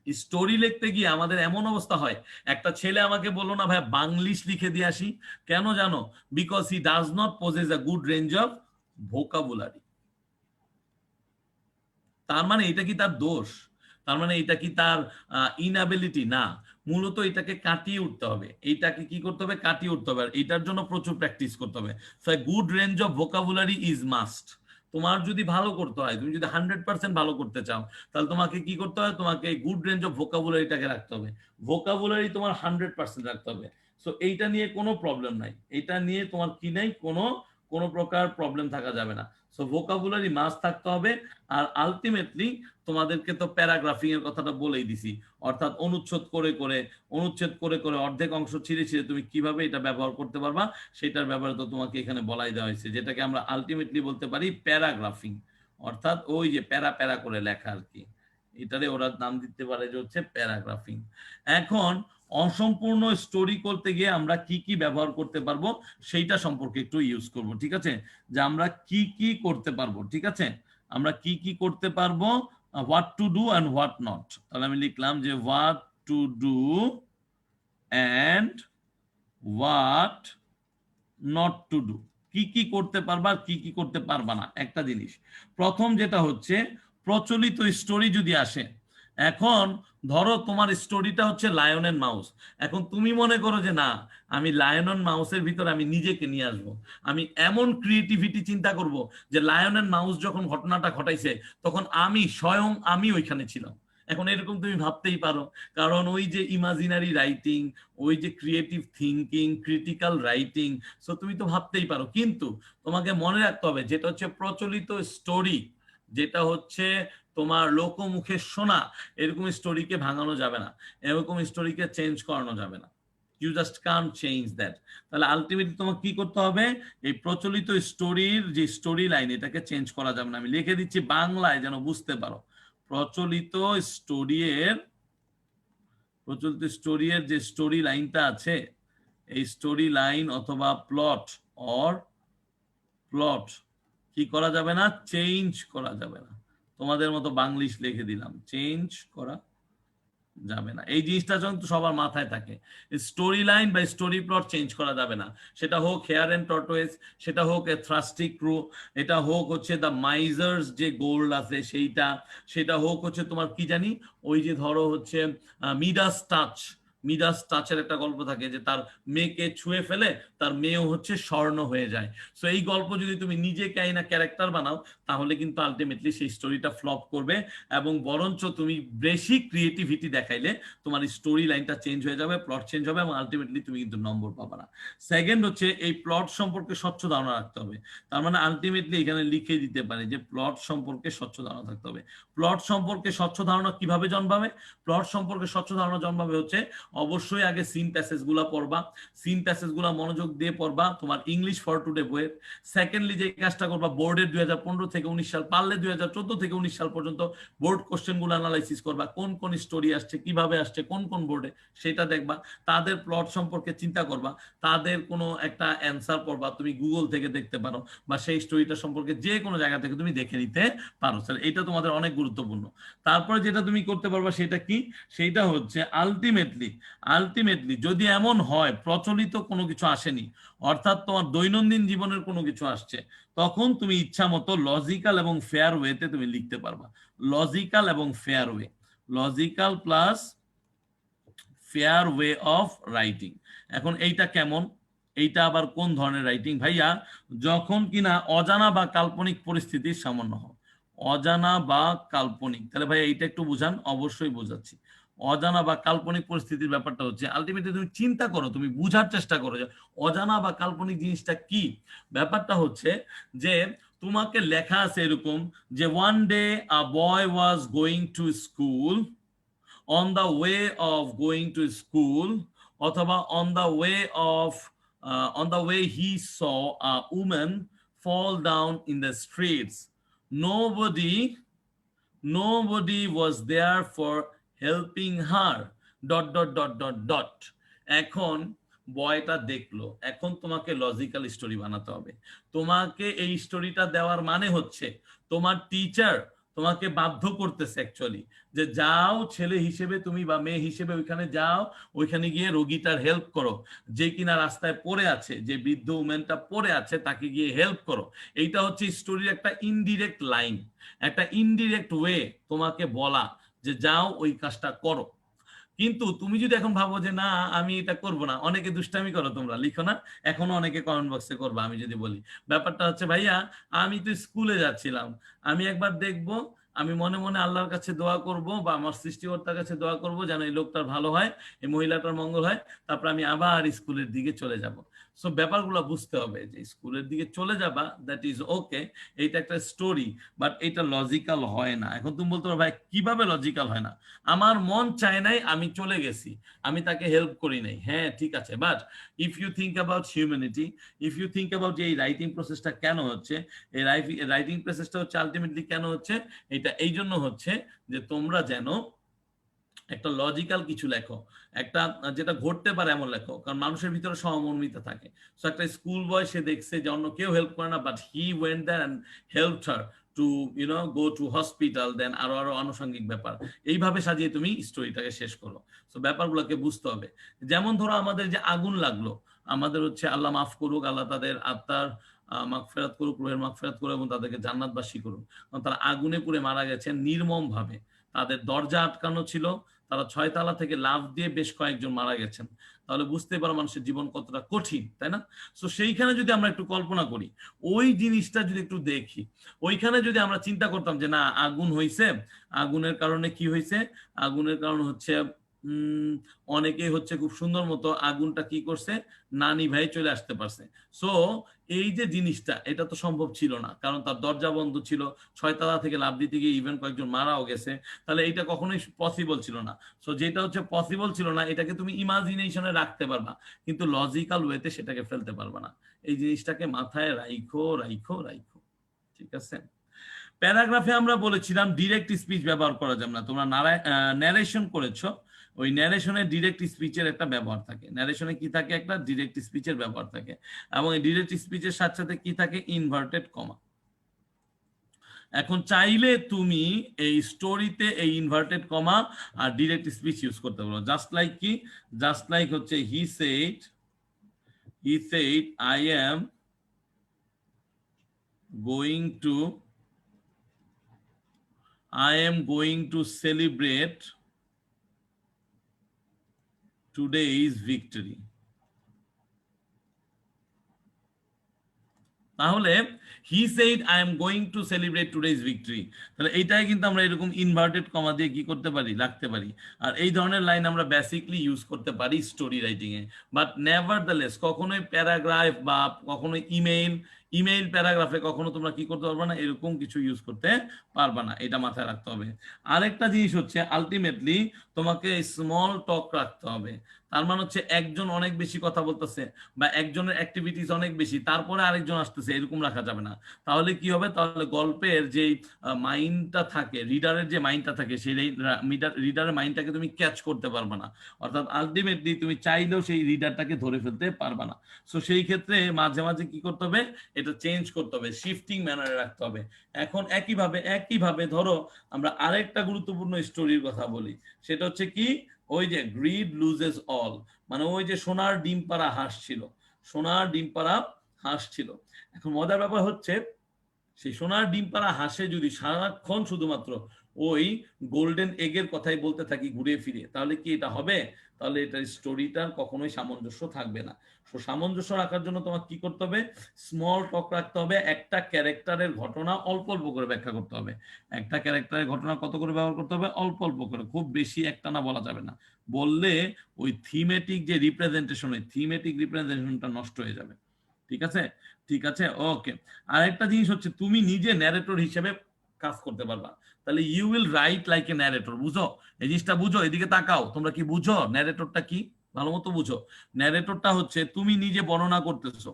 Story লিখতে গিয়ে আমাদের এমন অবস্থা হয়, একটা ছেলে আমাকে বললো না ভাই বাংলিশ লিখে দিয়ে আসি, কেন জানো? Because he does not pauses a good range of vocabulary. তার মানে এটা কি তার দোষ? তার মানে এটা কি তার ইনএবিলিটি? না, মূলত এটাকে কাটিয়ে উঠতে হবে, এইটাকে কি করতে হবে, কাটিয়ে উঠতে হবে। আর এটার জন্য প্রচুর প্র্যাকটিস করতে হবে। So good range of vocabulary is must. তোমার যদি ভালো করতে হয়, তুমি যদি 100% ভালো করতে চাও, তাহলে তোমাকে কি করতে হবে, তোমাকে গুড রেঞ্জ অফ ভোকাবুলারিটাকে রাখতে হবে। ভোকাবুলারি তোমার 100% রাখতে হবে। সো এইটা নিয়ে কোনো প্রবলেম নাই, এটা নিয়ে তোমার কি নাই, কোনো কোনো প্রকার প্রবলেম থাকা যাবে না। সো ভোকাবুলারি মাস্ট থাকতে হবে। আর আলটিমেটলি তোমাদেরকে তো প্যারাগ্রাফিং এর কথাটা বলেই দিছি, অর্থাৎ অনুচ্ছেদ করে করে অর্ধেক অংশ ছিঁড়ে ছিঁড়ে তুমি কিভাবে এটা ব্যবহার করতে পারবা, সেটার ব্যাপারে তো তোমাকে এখানে বলাই দেওয়া হয়েছে, যেটাকে আমরা আলটিমেটলি বলতে পারি প্যারাগ্রাফিং, অর্থাৎ ওই যে প্যারা প্যারা করে লেখা আর কি। এটারে ওরা নাম দিতে পারে যে হচ্ছে প্যারাগ্রাফিং। এখন অসম্পূর্ণ স্টোরি করতে গিয়ে আমরা কি কি ব্যবহার করতে পারবো সেইটা সম্পর্কে একটু ইউজ করব। ঠিক আছে? যে আমরা কি কি করতে পারবো। ঠিক আছে? আমরা কি কি করতে পারবো, what to do and what not. তাহলে আমি লিখলাম যে what to do and what not to do. কি কি করতে পারবা, কি কি করতে পারবা না। একটা জিনিস, প্রথম যেটা হচ্ছে প্রচলিত স্টোরি যদি আসে, এখন ধরো তোমার স্টোরিটা হচ্ছে লায়ন এন্ড মাউস। এখন তুমি মনে করো যে না, আমি লায়ন এন্ড মাউসের ভিতরে আমি নিজেকে নিয়ে আসবো, আমি এমন ক্রিয়েটিভিটি চিন্তা করব যে লায়ন এন্ড মাউস যখন ঘটনাটা ঘটাইছে তখন আমি স্বয়ং আমি ওইখানে ছিলাম। এখন এরকম তুমি ভাবতেই পারো, কারণ ওই যে ইমাজিনারি রাইটিং, ওই যে creative thinking, critical writing, so তুমি তো ভাবতেই পারো। কিন্তু তোমাকে মনে রাখতে হবে যেটা হচ্ছে প্রচলিত স্টোরি, যেটা হচ্ছে তোমার লোকমুখে শোনা, এরকম স্টোরিকে ভাঙানো যাবে না, এরকম স্টোরিকে চেঞ্জ করানো যাবে না। You just can't change that. তাহলে আলটিমেটলি তোমাকে কি করতে হবে, এই প্রচলিত স্টোরির যে স্টোরি লাইন, এটাকে চেঞ্জ করা যাবে না। আমি লিখে দিচ্ছি বাংলায় যেন বুঝতে পারো। প্রচলিত স্টোরির যে স্টোরি লাইনটা আছে, এই স্টোরি লাইন অথবা প্লট কি করা যাবে না, চেঞ্জ করা যাবে না। তোমাদের মতো বাংলিশ লিখে দিলাম, চেঞ্জ করা যাবে না। এই জিনিসটা কিন্তু সবার মাথায় থাকে, স্টোরি লাইন বা স্টোরি প্লট চেঞ্জ করা যাবে না। সেটা হোক হেয়ার এন্ড টর্টোয়েজ, সেটা হোক এ থ্রাস্টিক ক্রু, এটা হোক হচ্ছে দ্য মাইজার্স যে গোল্ড আছে সেইটা, সেটা হোক হচ্ছে তোমার কি জানি ওই যে ধরো হচ্ছে মিডাস টাচের একটা গল্প থাকে যে তার মেয়েকে ছুঁয়ে ফেলে তার মেয়েও হচ্ছে স্বর্ণ হয়ে যায়। সো এই গল্প যদি তুমি নিজে কাইনা ক্যারেক্টার বানাও, তাহলে কিন্তু আলটিমেটলি সেই স্টোরিটা ফ্লপ করবে, এবং বরঞ্চ তুমি বেশি ক্রিয়েটিভিটি দেখাইলে তোমার স্টোরি লাইনটা চেঞ্জ হয়ে যাবে, প্লট চেঞ্জ হবে, এবং আলটিমেটলি তুমি কিন্তু নম্বর পাবে না। সেকেন্ড হচ্ছে এই প্লট সম্পর্কে স্বচ্ছ ধারণা রাখতে হবে। তার মানে আলটিমেটলি এখানে লিখে দিতে পারে যে প্লট সম্পর্কে স্বচ্ছ ধারণা থাকতে হবে। প্লট সম্পর্কে স্বচ্ছ ধারণা কিভাবে জন্মাবে? প্লট সম্পর্কে স্বচ্ছ ধারণা জন্মাবে হচ্ছে অবশ্যই আগে সিন প্যাসেজ গুলা পড়বা, সিন প্যাসেজ গুলা মনোযোগ দিয়ে পড়বা তোমার ইংলিশ ফর টুডে বইয়ের। সেকেন্ডলি যে কাজটা করবা, বোর্ডের 2015 থেকে 19 সাল, পারলে 2014 থেকে 19 সাল পর্যন্ত বোর্ড কোশ্চেন গুলো অ্যানালাইসিস করবা, কোন কোন স্টোরি আসছে, কিভাবে আসছে, কোন কোন বোর্ডে, সেটা দেখবা। তাদের প্লট সম্পর্কে চিন্তা করবা, তাদের কোনো একটা অ্যান্সার পড়বা, তুমি গুগল থেকে দেখতে পারো, বা সেই স্টোরিটা সম্পর্কে যে কোনো জায়গা থেকে তুমি দেখে নিতে পারো। এটা তোমাদের অনেক গুরুত্বপূর্ণ। তারপরে যেটা তুমি করতে পারবা সেটা কি, সেইটা হচ্ছে আলটিমেটলি যদি এমন হয় প্রচলিত কোনো কিছু আসেনি, অর্থাৎ তোমার দৈনন্দিন জীবনের কোনো কিছু আসছে, তখন তুমি ইচ্ছা মতো লজিক্যাল এবং ফেয়ার ওয়েতে তুমি লিখতে পারবা। লজিক্যাল এবং fair way, logical plus fair way of writing. এখন এইটা কেমন, এইটা আবার কোন ধরনের রাইটিং ভাইয়া? যখন কিনা অজানা বা কাল্পনিক পরিস্থিতির সামান্য হয়। অজানা বা কাল্পনিক, তাহলে ভাইয়া এইটা একটু বুঝান। অবশ্যই বোঝাচ্ছি। অজানা বা কাল্পনিক পরিস্থিতির ব্যাপারটা হচ্ছে আলটিমেটলি তুমি চিন্তা করো, তুমি বুঝার চেষ্টা করো যে অজানা বা কাল্পনিক জিনিসটা কি। ব্যাপারটা হচ্ছে যে তোমাকে লেখা আছে এরকম যে one day a boy was going to school, on the way of going to school, অথবা on the way of on the way he saw a woman fall down in the streets. Nobody nobody was there for helping her. Dot dot dot dot dot. এখন বয়টা দেখলো, এখন তোমাকে logical story বানাতে হবে। তোমাকে এই স্টোরিটা দেওয়ার মানে হচ্ছে তোমার টিচার তোমাকে বাধ্য করতেছে অ্যাকচুয়ালি যে যাও ছেলে হিসেবে তুমি বা মেয়ে হিসেবে ওইখানে যাও, ওইখানে গিয়ে রোগীটার হেল্প করো, যে কিনা রাস্তায় পড়ে আছে, যে বৃদ্ধ উমেনটা পড়ে আছে তাকে গিয়ে হেল্প করো। এইটা হচ্ছে স্টোরির একটা ইনডিরেক্ট লাইন, একটা ইনডিরেক্ট ওয়ে তোমাকে বলা যে যাও ওই কাজটা করো। কিন্তু তুমি যদি এখন ভাবো যে না আমি এটা করব না, অনেকে দুষ্টামি করো, তোমরা লিখো না, এখনো অনেকে কমেন্ট বক্সে করবা। আমি যদি বলি ব্যাপারটা হচ্ছে ভাইয়া আমি তো স্কুলে যাচ্ছিলাম, আমি একবার দেখব, আমি মনে মনে আল্লাহর কাছে দোয়া করব বা আমার সৃষ্টিকর্তার কাছে দোয়া করব যেন এই লোকটার ভালো হয়, এই মহিলাটার মঙ্গল হয়, তারপর আমি আবার স্কুলের দিকে চলে যাব। সো ব্যাপারগুলো বুঝতে হবে যে স্কুলের দিকে চলে যাবা, দ্যাট ইজ ওকে, এইটা একটা স্টোরি, বাট এটা লজিক্যাল হয় না। এখন তুমি বলতে পারো ভাই কিভাবে লজিক্যাল হয় না? আমার মন চায় নাই, আমি চলে গেছি, আমি তাকে হেল্প করি নাই, হ্যাঁ ঠিক আছে, but if you think about humanity, if you think about এই রাইটিং প্রসেসটা কেন হচ্ছে, এই রাইটিং প্রসেসটা হচ্ছে আলটিমেটলি কেন হচ্ছে, এটা এই জন্য হচ্ছে যে তোমরা যেন একটা লজিক্যাল কিছু লেখো, একটা যেটা ঘটতে পারে এমন লেখো, কারণ মানুষের ভিতরে সহমর্মিতা থাকে। সো একটা স্কুল বয় সে দেখছে যে অন্য কেউ হেল্প করে না, but he went there and helped her to go to hospital, then আরো আরো আনুষঙ্গিক ব্যাপার। এইভাবে সাজিয়ে তুমি স্টোরিটাকে শেষ করো। সো ব্যাপারগুলোকে বুঝতে হবে। যেমন ধরো আমাদের যে আগুন লাগলো, আমাদের হচ্ছে আল্লাহ মাফ করুক, আল্লাহ তাদের আত্মার মাগফিরাত করুক, রুহের মাগফিরাত করুক এবং তাদেরকে জান্নাতবাসী করুক। কারণ তারা আগুনে পুড়ে মারা গেছেন নির্মম ভাবে, তাদের দরজা আটকানো ছিল, তারা 6 তালা থেকে লাফ দিয়ে বেশ কয়েকজন মারা গেছেন। তাহলে বুঝতে পারো মানুষের জীবন কতটা কঠিন, তাই না? তো সেইখানে যদি আমরা একটু কল্পনা করি, ওই জিনিসটা যদি একটু দেখি, ওইখানে যদি আমরা চিন্তা করতাম যে না আগুন হয়েছে, আগুনের কারণে কি হয়েছে, আগুনের কারণ হচ্ছে অনেকেই হচ্ছে খুব সুন্দর মতো আগুনটা কি করছে, নানি ভাই চলে আসতে পারছে। সো এই যে জিনিসটা, এটা তো সম্ভব ছিল না, কারণ তার দরজা বন্ধ ছিল, 6 তালা থেকে লাফ দিতে গিয়ে ইভেন কয়েকজন মারাও গেছে। তাহলে এটা কখনোই পসিবল ছিল না। সো যেটা হচ্ছে পসিবল ছিল না, এটাকে তুমি ইমাজিনেশনে রাখতে পারবা, কিন্তু লজিক্যাল ওয়েতে সেটাকে ফেলতে পারবা না। এই জিনিসটাকে মাথায় রাইখো রাইখো রাইখো, ঠিক আছে? প্যারাগ্রাফে আমরা বলেছিলাম ডিরেক্ট স্পিচ ব্যবহার করা যাবে না। তোমরা ন্যারেশন করেছো, ওই ন্যারেশনে ডিরেক্ট স্পিচের একটা ব্যবহার থাকে। ন্যারেশনে কি থাকে, একটা ডিরেক্ট স্পিচের ব্যবহার থাকে, এবং এই ডিরেক্ট স্পিচের সাথে সাথে কি থাকে, ইনভার্টেড কমা। এখন চাইলে তুমি এই স্টোরিতে এই ইনভার্টেড কমা আর ডিরেক্ট স্পিচ ইউজ করতে পারো। জাস্ট লাইক কি, জাস্ট লাইক হচ্ছে he said I am going to celebrate today's victory. তাহলে he said I am going to celebrate today's victory, তাহলে এইটাই কিন্তু আমরা এরকম ইনভার্টেড কমা দিয়ে কি করতে পারি, রাখতে পারি। আর এই ধরনের লাইন আমরা বেসিকলি ইউজ করতে পারি story writing A, but never the less কখনোই প্যারাগ্রাফ বা কখনোই ইমেইল প্যারাগ্রাফে কখনো তোমরা কি করতে পারবে না, এরকম কিছু ইউজ করতে পারবে না, এটা মাথায় রাখতে হবে। আরেকটা জিনিস হচ্ছে আলটিমেটলি তোমাকে স্মল টক রাখতে হবে। তার মানে হচ্ছে একজন অনেক বেশি কথা বলতেছে বা একজনের অ্যাক্টিভিটিস অনেক বেশি, তারপরে আরেকজন আসতেছে, এরকম রাখা যাবে না। তাহলে কি হবে, তাহলে গল্পের যে মাইন্ডটা থাকে, রিডারের যে মাইন্ডটা থাকে, সেই রিডারের মাইন্ডটাকে তুমি ক্যাচ করতে পারবে না। অর্থাৎ আলটিমেটলি তুমি চাইলেও সেই রিডারটাকে ধরে ফেলতে পারবে না। সো সেই ক্ষেত্রে মাঝে মাঝে কি করতে হবে, এটা চেঞ্জ করতে হবে, শিফটিং ম্যানারে রাখতে হবে। এখন একইভাবে ধরো আমরা আরেকটা গুরুত্বপূর্ণ স্টোরির কথা বলি, সেটা হচ্ছে কি, ওই যে গ্রিড লুজেস অল, মানে ওই যে সোনার ডিম পাড়া হাঁস ছিল, সোনার ডিম পাড়া হাঁস ছিল। এখন মজার ব্যাপার হচ্ছে সেই সোনার ডিম পাড়া হাঁসে যদি সারাক্ষণ শুধুমাত্র ওই গোল্ডেন এগের কথাই বলতে থাকি ঘুরে ফিরে, তাহলে কি এটা হবে? তাহলে এটার স্টোরিটার কখনোই সামঞ্জস্য থাকবে না। সো সামঞ্জস্য রাখার জন্য তোমার কি করতে হবে? স্মল টক রাখতে হবে, একটা ক্যারেক্টারের ঘটনা অল্প অল্প করে ব্যাখ্যা করতে হবে। একটা ক্যারেক্টারের ঘটনা কত করে ব্যবহার করতে হবে? অল্প অল্প করে, খুব বেশি একটা না বলা যাবে না। বললে ওই থিমেটিক যে রিপ্রেজেন্টেশন, ওই থিমেটিক রিপ্রেজেন্টেশনটা নষ্ট হয়ে যাবে। ঠিক আছে? ঠিক আছে, ওকে। আরেকটা জিনিস হচ্ছে তুমি নিজে ন্যারেটর হিসেবে কাজ করতে পারবা। তাহলে you will write like a narrator. বুঝো এই জিনিসটা? বুঝো? এদিকে তাকাও, তোমরা কি বুঝো ন্যারেটরটা কি? ভালো মতো বুঝো। ন্যারেটরটা হচ্ছে তুমি নিজে বর্ণনা করতেছো।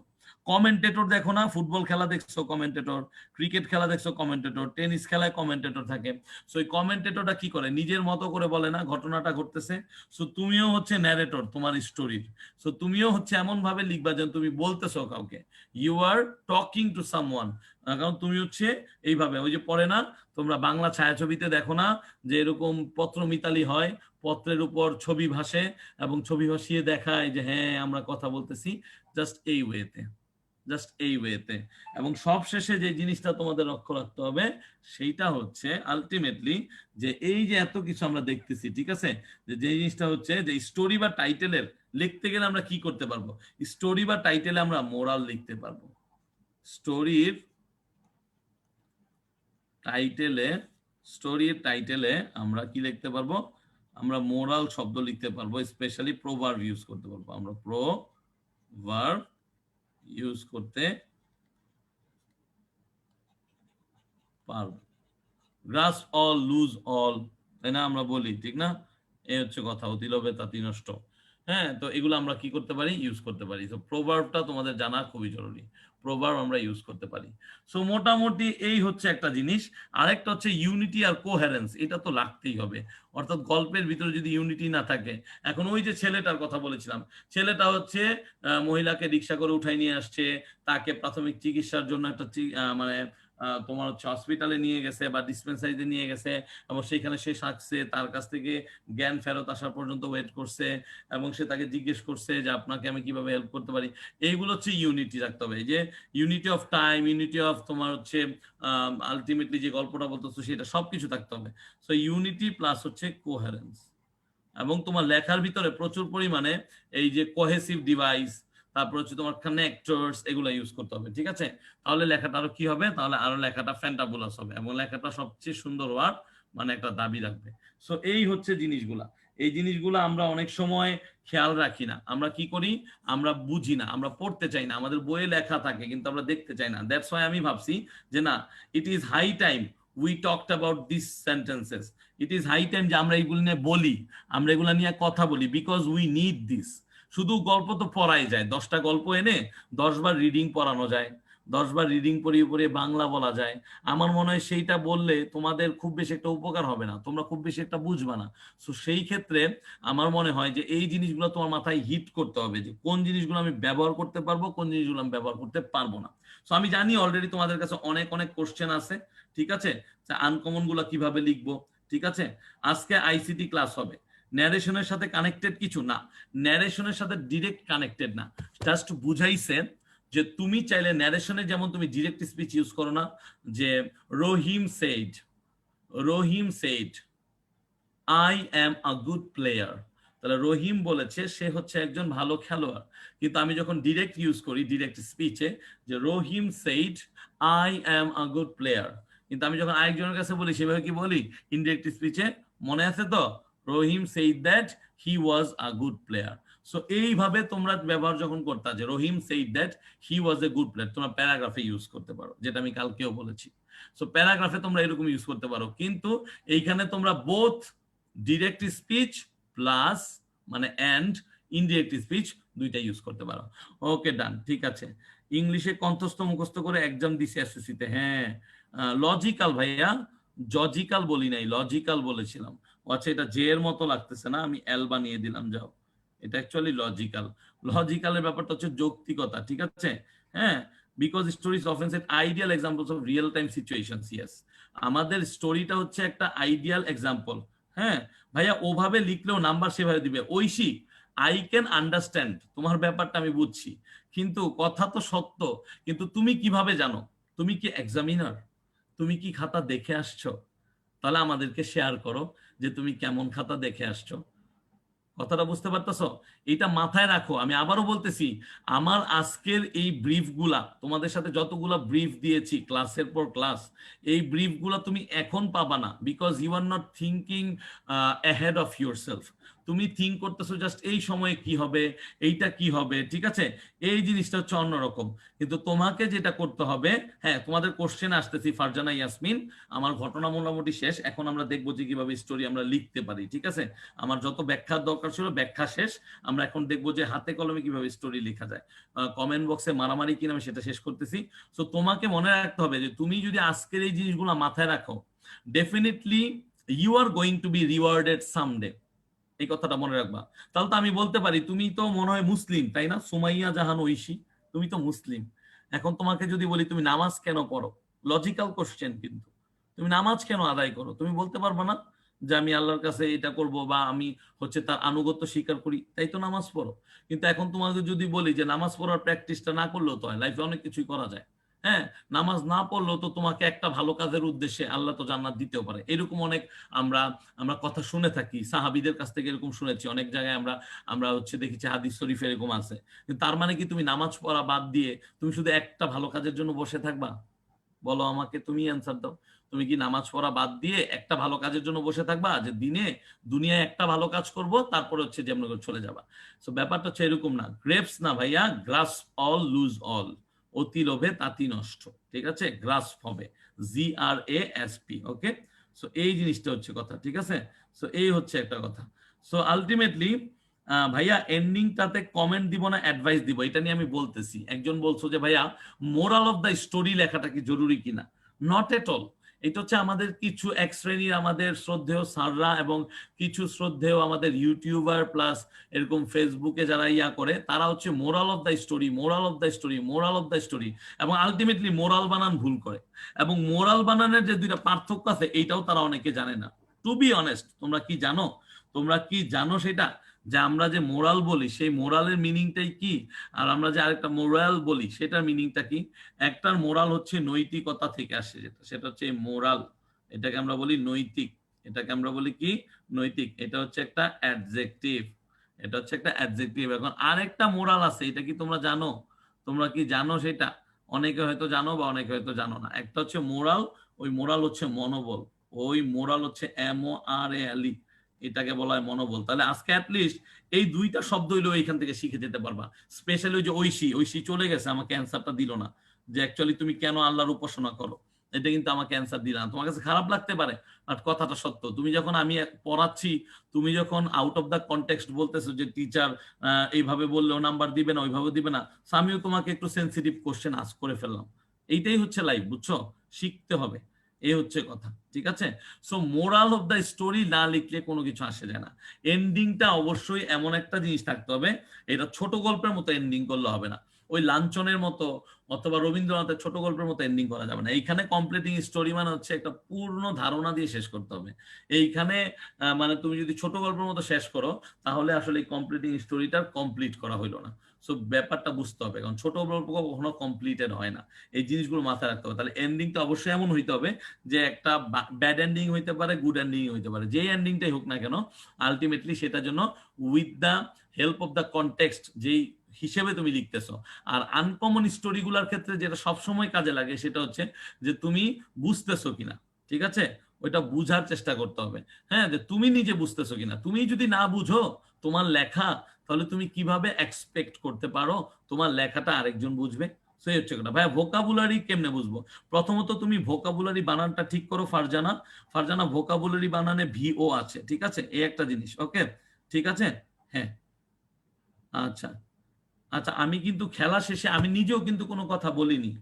কমেন্টেটর দেখো না, ফুটবল খেলা দেখছো কমেন্টেটর, ক্রিকেট খেলা দেখছো কমেন্টেটর, টেনিস খেলায় কমেন্টেটর থাকে। সো এই কমেন্টেটরটা কি করে? নিজের মতো করে বলে না ঘটনাটা ঘটতেছে। সো তুমিও হচ্ছে ন্যারেটর তোমার স্টোরির। সো তুমিও হচ্ছে এমন ভাবে লিখবা যেন তুমি বলতেছো কাউকে, you are talking to someone. কারণ তুমি হচ্ছে এইভাবে, ওই যে পড়ে না, তোমরা বাংলা ছায়াছবিতে দেখো না যে এরকম পত্র মিতালি হয়, পত্রের উপর ছবি ভাসে এবং ছবি ভাসিয়ে দেখায় যে হ্যাঁ আমরা কথা বলতেছি, জাস্ট এই ওয়েতে, জাস্ট এই ওয়েতে। এবং সব শেষে যে জিনিসটা তোমাদের লক্ষ্য রাখতে হবে সেইটা হচ্ছে আলটিমেটলি যে এই যে এত কিছু আমরা দেখতেছি, ঠিক আছে, যে যে জিনিসটা হচ্ছে যে স্টোরি বা টাইটেলের লিখতে গেলে আমরা কি করতে পারবো? স্টোরি বা টাইটেলে আমরা মোরাল লিখতে পারবো। স্টোরির টাইটেলে, স্টোরির টাইটেলে আমরা কি লিখতে পারবো? আমরা মোরাল শব্দ লিখতে পারবো, স্পেশালি প্রোভার্ব ইউজ করতে পারবো। আমরা প্রোভার্ব ইউজ করতে পারবো। গ্রাস অল লুজ অল, তাই না আমরা বলি, ঠিক না? এই হচ্ছে কথা, অতি লোভে তাতি নষ্ট। হ্যাঁ, তো এগুলো আমরা কি করতে পারি? ইউজ করতে পারি। তো প্রোভার্বটা তোমাদের জানা খুবই জরুরি। প্রোভার্ব আমরা ইউজ করতে পারি। সো মোটামুটি এই হচ্ছে একটা জিনিস। আরেকটা হচ্ছে ইউনিটি আর কোহেরেন্স, এটা তো লাগতেই হবে। অর্থাৎ গল্পের ভিতরে যদি ইউনিটি না থাকে, এখন ওই যে ছেলেটার কথা বলেছিলাম, ছেলেটা হচ্ছে মহিলাকে রিক্সা করে উঠাই নিয়ে আসছে, তাকে প্রাথমিক চিকিৎসার জন্য একটা মানে তোমার হচ্ছে হসপিটালে নিয়ে গেছে বা ডিসপেন্সারিতে নিয়ে গেছে, এবং সেখানে সে থাকছে, তার কাছ থেকে জ্ঞান ফেরত আসা পর্যন্ত ওয়েট করছে, এবং সে তাকে জিজ্ঞেস করছে যে আপনাকে আমি কিভাবে হেল্প করতে পারি। এইগুলো হচ্ছে ইউনিটি রাখতে হবে, যে unity of time, unity of তোমার হচ্ছে আলটিমেটলি যে গল্পটা বলতেছো সেটা সবকিছু থাকতে হবে। সো ইউনিটি প্লাস হচ্ছে কোহেরেন্স। এবং তোমার লেখার ভিতরে প্রচুর পরিমাণে এই যে কোহেসিভ ডিভাইস, তারপর হচ্ছে তোমার কানেক্টরস, এগুলো ইউজ করতে হবে, ঠিক আছে? তাহলে লেখাটা আরো কি হবে? তাহলে আরো লেখাটা ফ্যান্টাবুলাস হবে এবং লেখাটা সবচেয়ে সুন্দর হওয়ার মানে একটা দাবি রাখবে। সো এই হচ্ছে জিনিসগুলা। এই জিনিসগুলো আমরা অনেক সময় খেয়াল রাখি না। আমরা কি করি? আমরা বুঝি না, আমরা পড়তে চাই না, আমাদের বইয়ে লেখা থাকে কিন্তু আমরা দেখতে চাই না। দ্যাটস ওয়াই আমি ভাবছি যে না, it is high time we talked about this sentences. It is high time যে আমরা এগুলো নিয়ে বলি, আমরা এগুলো নিয়ে কথা বলি, বিকজ উই নিড দিস। শুধু গল্প তো পড়াই যায়, 10টা গল্প এনে 10বার রিডিং পড়ানো যায়, 10বার রিডিং পড়িয়ে পড়িয়ে বাংলা বলা যায়। আমার মনে হয় সেইটা বললে তোমাদের খুব বেশি একটা উপকার হবে না, তোমরা খুব বেশি একটা বুঝবা না। সো সেই ক্ষেত্রে আমার মনে হয় যে এই জিনিসগুলো তোমার মাথায় হিট করতে হবে, যে কোন জিনিসগুলো আমি ব্যবহার করতে পারবো, কোন জিনিসগুলো আমি ব্যবহার করতে পারবো না। সো আমি জানি অলরেডি তোমাদের কাছে অনেক অনেক কোশ্চেন আছে, ঠিক আছে, আনকমন গুলা কিভাবে লিখবো, ঠিক আছে? আজকে আইসিটি ক্লাস হবে, ন্যারেশনের সাথে কানেক্টেড কিছু না, ন্যারেশনের সাথে ডিরেক্ট কানেক্টেড না, জাস্ট বুঝাইছে যে তুমি চাইলে ন্যারেশনে যেমন তুমি ডিরেক্ট স্পিচ ইউজ করো না, যে Rahim said, Rahim said I am a good player, তাহলে রহিম বলেছে সে হচ্ছে একজন ভালো খেলোয়াড়। কিন্তু আমি যখন ডিরেক্ট ইউজ করি ডিরেক্ট স্পিচে, যে Rahim said I am a good player, কিন্তু আমি যখন আরেকজনের কাছে বলি সেভাবে কি বলি ইনডিরেক্ট স্পিচে? মনে আছে তো? Rahim said that he was a good player. So এইভাবে তোমরা ব্যবহার যখন করতে, যে Rahim said that he was a good player, তোমরা প্যারাগ্রাফে ইউজ করতে পারো, যেটা আমি কালকেও বলেছি। সো প্যারাগ্রাফে তোমরা এরকম ইউজ করতে পারো, কিন্তু এইখানে তোমরা বোথ ডিরেক্ট স্পিচ প্লাস মানে অ্যান্ড ইনডিরেক্ট স্পিচ দুইটা ইউজ করতে পারো। ওকে, ডান, ঠিক আছে। ইংলিশে কণ্ঠস্থ মুখস্থ করে এক্সাম দিছি এসএসসিতে, হ্যাঁ। লজিক্যাল ভাইয়া, জজিক্যাল বলি নাই, লজিক্যাল বলেছিলাম। আচ্ছা, এটা জে এর মতো লাগতেছে না, আমি এল বানিয়ে দিলাম, যাও। এটা অ্যাকচুয়ালি লজিক্যাল। লজিক্যালের ব্যাপারটা হচ্ছে যৌক্তিকতা, ঠিক আছে? হ্যাঁ, because stories often set ideal examples of real time situations. Yes, আমাদের স্টোরিটা হচ্ছে একটা আইডিয়াল এক্সাম্পল। হ্যাঁ ভাইয়া, ওভাবে লিখলেও নাম্বার সেভাবে দিবে। ঐশী, আই ক্যান আন্ডারস্ট্যান্ড তোমার ব্যাপারটা, আমি বুঝছি, কিন্তু কথা তো সত্য। কিন্তু তুমি কিভাবে জানো? তুমি কি এক্সামিনার? তুমি কি খাতা দেখে আসছো? তাহলে আমাদেরকে শেয়ার করো যে তুমি কেমন খাতা দেখে আসছো। কথাটা বুঝতে পারতেছো? এটা মাথায় রাখো। আমি আবারও বলতেছি, আমার আজকের এই ব্রিফগুলা, তোমাদের সাথে যতগুলা ব্রিফ দিয়েছি ক্লাসের পর ক্লাস, এই ব্রিফগুলা তুমি এখন পাবা না, because you are not thinking ahead of yourself. তুমি থিঙ্ক করতেছো জাস্ট এই সময়ে কি হবে, এইটা কি হবে, ঠিক আছে? এই জিনিসটা হচ্ছে অন্যরকম। কিন্তু তোমাকে যেটা করতে হবে, হ্যাঁ তোমাদের কোশ্চেন আসতেছি ফারজানা ইয়াসমিন, আমার ঘটনা মোটামুটি শেষ, এখন আমরা দেখবো যে কিভাবে স্টোরি আমরা লিখতে পারি, ঠিক আছে? আমার যত ব্যাখ্যার দরকার ছিল ব্যাখ্যা শেষ, আমরা এখন দেখবো যে হাতে কলমে কিভাবে স্টোরি লেখা যায়। কমেন্ট বক্সে মারামারি কিনা আমি সেটা শেষ করতেছি। সো তোমাকে মনে রাখতে হবে যে তুমি যদি আজকের এই জিনিসগুলো মাথায় রাখো, definitely you are going to be rewarded someday. এই কথাটা মনে রাখবা। তাহলে তো আমি বলতে পারি তুমি তো মনে হয় মুসলিম, তাই না? সুমাইয়া জাহান ঐশী, তুমি তো মুসলিম। এখন তোমাকে যদি বলি তুমি নামাজ কেন পড়ো, লজিক্যাল কোশ্চেন, কিন্তু তুমি নামাজ কেন আদায় করো, তুমি বলতে পারবে না যে আমি আল্লাহর কাছে এটা করব বা আমি হচ্ছে তার আনুগত্য স্বীকার করি, তাই তো নামাজ পড়ো। কিন্তু এখন তোমাকে যদি বলি যে নামাজ পড়ার প্র্যাকটিসটা না করলেও তো হয়, লাইফে অনেক কিছুই করা যায়। হ্যাঁ, নামাজ না পড়লেও তো তোমাকে একটা ভালো কাজের উদ্দেশ্যে আল্লাহ তো জান্নাত দিতেও পারে, এরকম অনেক আমরা আমরা কথা শুনে থাকি, সাহাবীদের কাছ থেকে এরকম শুনেছি, অনেক জায়গায় আমরা আমরা হচ্ছে দেখেছি হাদিস শরীফ এরকম আছে। কিন্তু তার মানে কি তুমি নামাজ পড়া বাদ দিয়ে তুমি শুধু একটা ভালো কাজের জন্য বসে থাকবা? বলো আমাকে, তুমি অ্যান্সার দাও। তুমি কি নামাজ পড়া বাদ দিয়ে একটা ভালো কাজের জন্য বসে থাকবা যে দিনে দুনিয়ায় একটা ভালো কাজ করব তারপরে হচ্ছে যে আমরা চলে যাবা? সো ব্যাপারটা হচ্ছে এরকম না, গ্রেপস না ভাইয়া, গ্রাস অল লুজ অল, অতি লোভে তাতি নষ্ট, ঠিক আছে? গ্রাস্প হবে, GRASP, ওকে? সো এই জিনিসটা হচ্ছে কথা, ঠিক আছে? সো এই হচ্ছে একটা কথা। সো আলটিমেটলি ভাইয়া এন্ডিংটাতে কমেন্ট দিব না অ্যাডভাইস দিব, এটা নিয়ে আমি বলতেছি। একজন বলছো যে ভাইয়া মোরাল অফ দ্য স্টোরি লেখাটা কি জরুরি কিনা? Not at all. এটা হচ্ছে আমাদের কিছু এক শ্রেণীর আমাদের শ্রদ্ধেয় স্যাররা এবং কিছু শ্রদ্ধেয় আমাদের ইউটিউবার প্লাস এরকম ফেসবুকে যারা ইয়া করে, তারা হচ্ছে moral of the story, moral of the story, moral of the story, এবং আলটিমেটলি মোরাল বানান ভুল করে। এবং মোরাল বানানের যে দুইটা পার্থক্য আছে এইটাও তারা অনেকে জানে না। টু বি অনেস্ট, তোমরা কি জানো? তোমরা কি জানো সেটা, যে আমরা যে মোরাল বলি সেই মোরালের মিনিংটাই কি, আর আমরা যে আরেকটা মোরাল বলি সেটার মিনিংটা কি? একটার মোরাল হচ্ছে নৈতিকতা থেকে আসে, যেটা সেটা হচ্ছে মোরাল, এটাকে আমরা বলি নৈতিক, এটাকে আমরা বলি কি? নৈতিক। এটা হচ্ছে একটা অ্যাডজেক্টিভ, এটা হচ্ছে একটা অ্যাডজেক্টিভ। এখন আরেকটা মোরাল আছে, এটা কি তোমরা জানো? তোমরা কি জানো সেটা? অনেকে হয়তো জানো বা অনেকে হয়তো জানো না। একটা হচ্ছে মোরাল, ওই মোরাল হচ্ছে মনোবল, ওই মোরাল হচ্ছে MORAL, এটাকে বলা হয় মনোবল। তাহলে আজকে অ্যাটলিস্ট এই দুইটা শব্দ হইলেও এখান থেকে শিখে যেতে পারবা। স্পেশালি ওই যে ঐশী, ঐশী চলে গেছে, আমাকে অ্যান্সারটা দিল না যে অ্যাকচুয়ালি তুমি কেন আল্লাহর উপাসনা করো, এটা কিন্তু আমাকে অ্যান্সার দিলা না। তোমার কাছে খারাপ লাগতে পারে, বাট কথাটা সত্য। তুমি যখন আমি পড়াচ্ছি, তুমি যখন আউট অফ দ্য কনটেক্সট বলতেছো যে টিচার এইভাবে বললেও নাম্বার দিবে না, ওইভাবে দিবে না, আমিও তোমাকে একটু সেন্সিটিভ কোশ্চেন আস্ক করে ফেললাম। এইটাই হচ্ছে লাইফ, বুঝছো? শিখতে হবে, এই হচ্ছে কথা, ঠিক আছে? So moral of the story না লিখলে কোনো কিছু আসে যায় না। এন্ডিংটা অবশ্যই এমন একটা জিনিস থাকতে হবে, এটা ছোট গল্পের মতো এন্ডিং করলে হবে না, ওই লাঞ্ছনের মতো অথবা রবীন্দ্রনাথের ছোট গল্পের মতো এন্ডিং করা যাবে না। এইখানে কমপ্লিটিং স্টোরি মানে হচ্ছে একটা পূর্ণ ধারণা দিয়ে শেষ করতে হবে। এইখানে মানে তুমি যদি ছোট গল্পের মতো শেষ করো, তাহলে আসলে এই কমপ্লিটিং স্টোরিটা কমপ্লিট করা হইলো না। সো ব্যাপারটা বুঝতে হবে, কারণ ছোট গল্প কখনো কমপ্লিটেড হয় না। এই জিনিসগুলো মাথায় রাখতে হবে। তাহলে এন্ডিংটা অবশ্যই এমন হইতে হবে যে একটা ব্যাড এন্ডিং হইতে পারে, গুড এন্ডিং হইতে পারে, যে এন্ডিংটাই হোক না কেন, আলটিমেটলি সেটা জন্য with the help of the context, যেই হিসেবে তুমি লিখতেছো। আর আনকমন স্টোরিগুলোর ক্ষেত্রে যেটা সবসময় কাজে লাগে সেটা হচ্ছে যে তুমি বুঝতেছো কিনা, ঠিক আছে? ওইটা বুঝার চেষ্টা করতে হবে। হ্যাঁ, যে তুমি নিজে বুঝতেছো কিনা। তুমি যদি না বুঝো তোমার লেখা, তাহলে তুমি কিভাবে এক্সপেক্ট করতে পারো তোমার লেখাটা আরেকজন বুঝবে? সেই হচ্ছে কথা। ভাই ভোকাবুলারি কেমনে বুঝবো? প্রথমত তুমি ভোকাবুলারি বানানটা ঠিক করো ফারজানা। ফারজানা ভোকাবুলারি বানানে VO আছে, ঠিক আছে? এই একটা জিনিস, ওকে? ঠিক আছে, হ্যাঁ। আচ্ছা, আচ্ছা, আমি কিন্তু খেলা শেষে আমি নিজেও কিন্তু কোনো কথা বলিনি,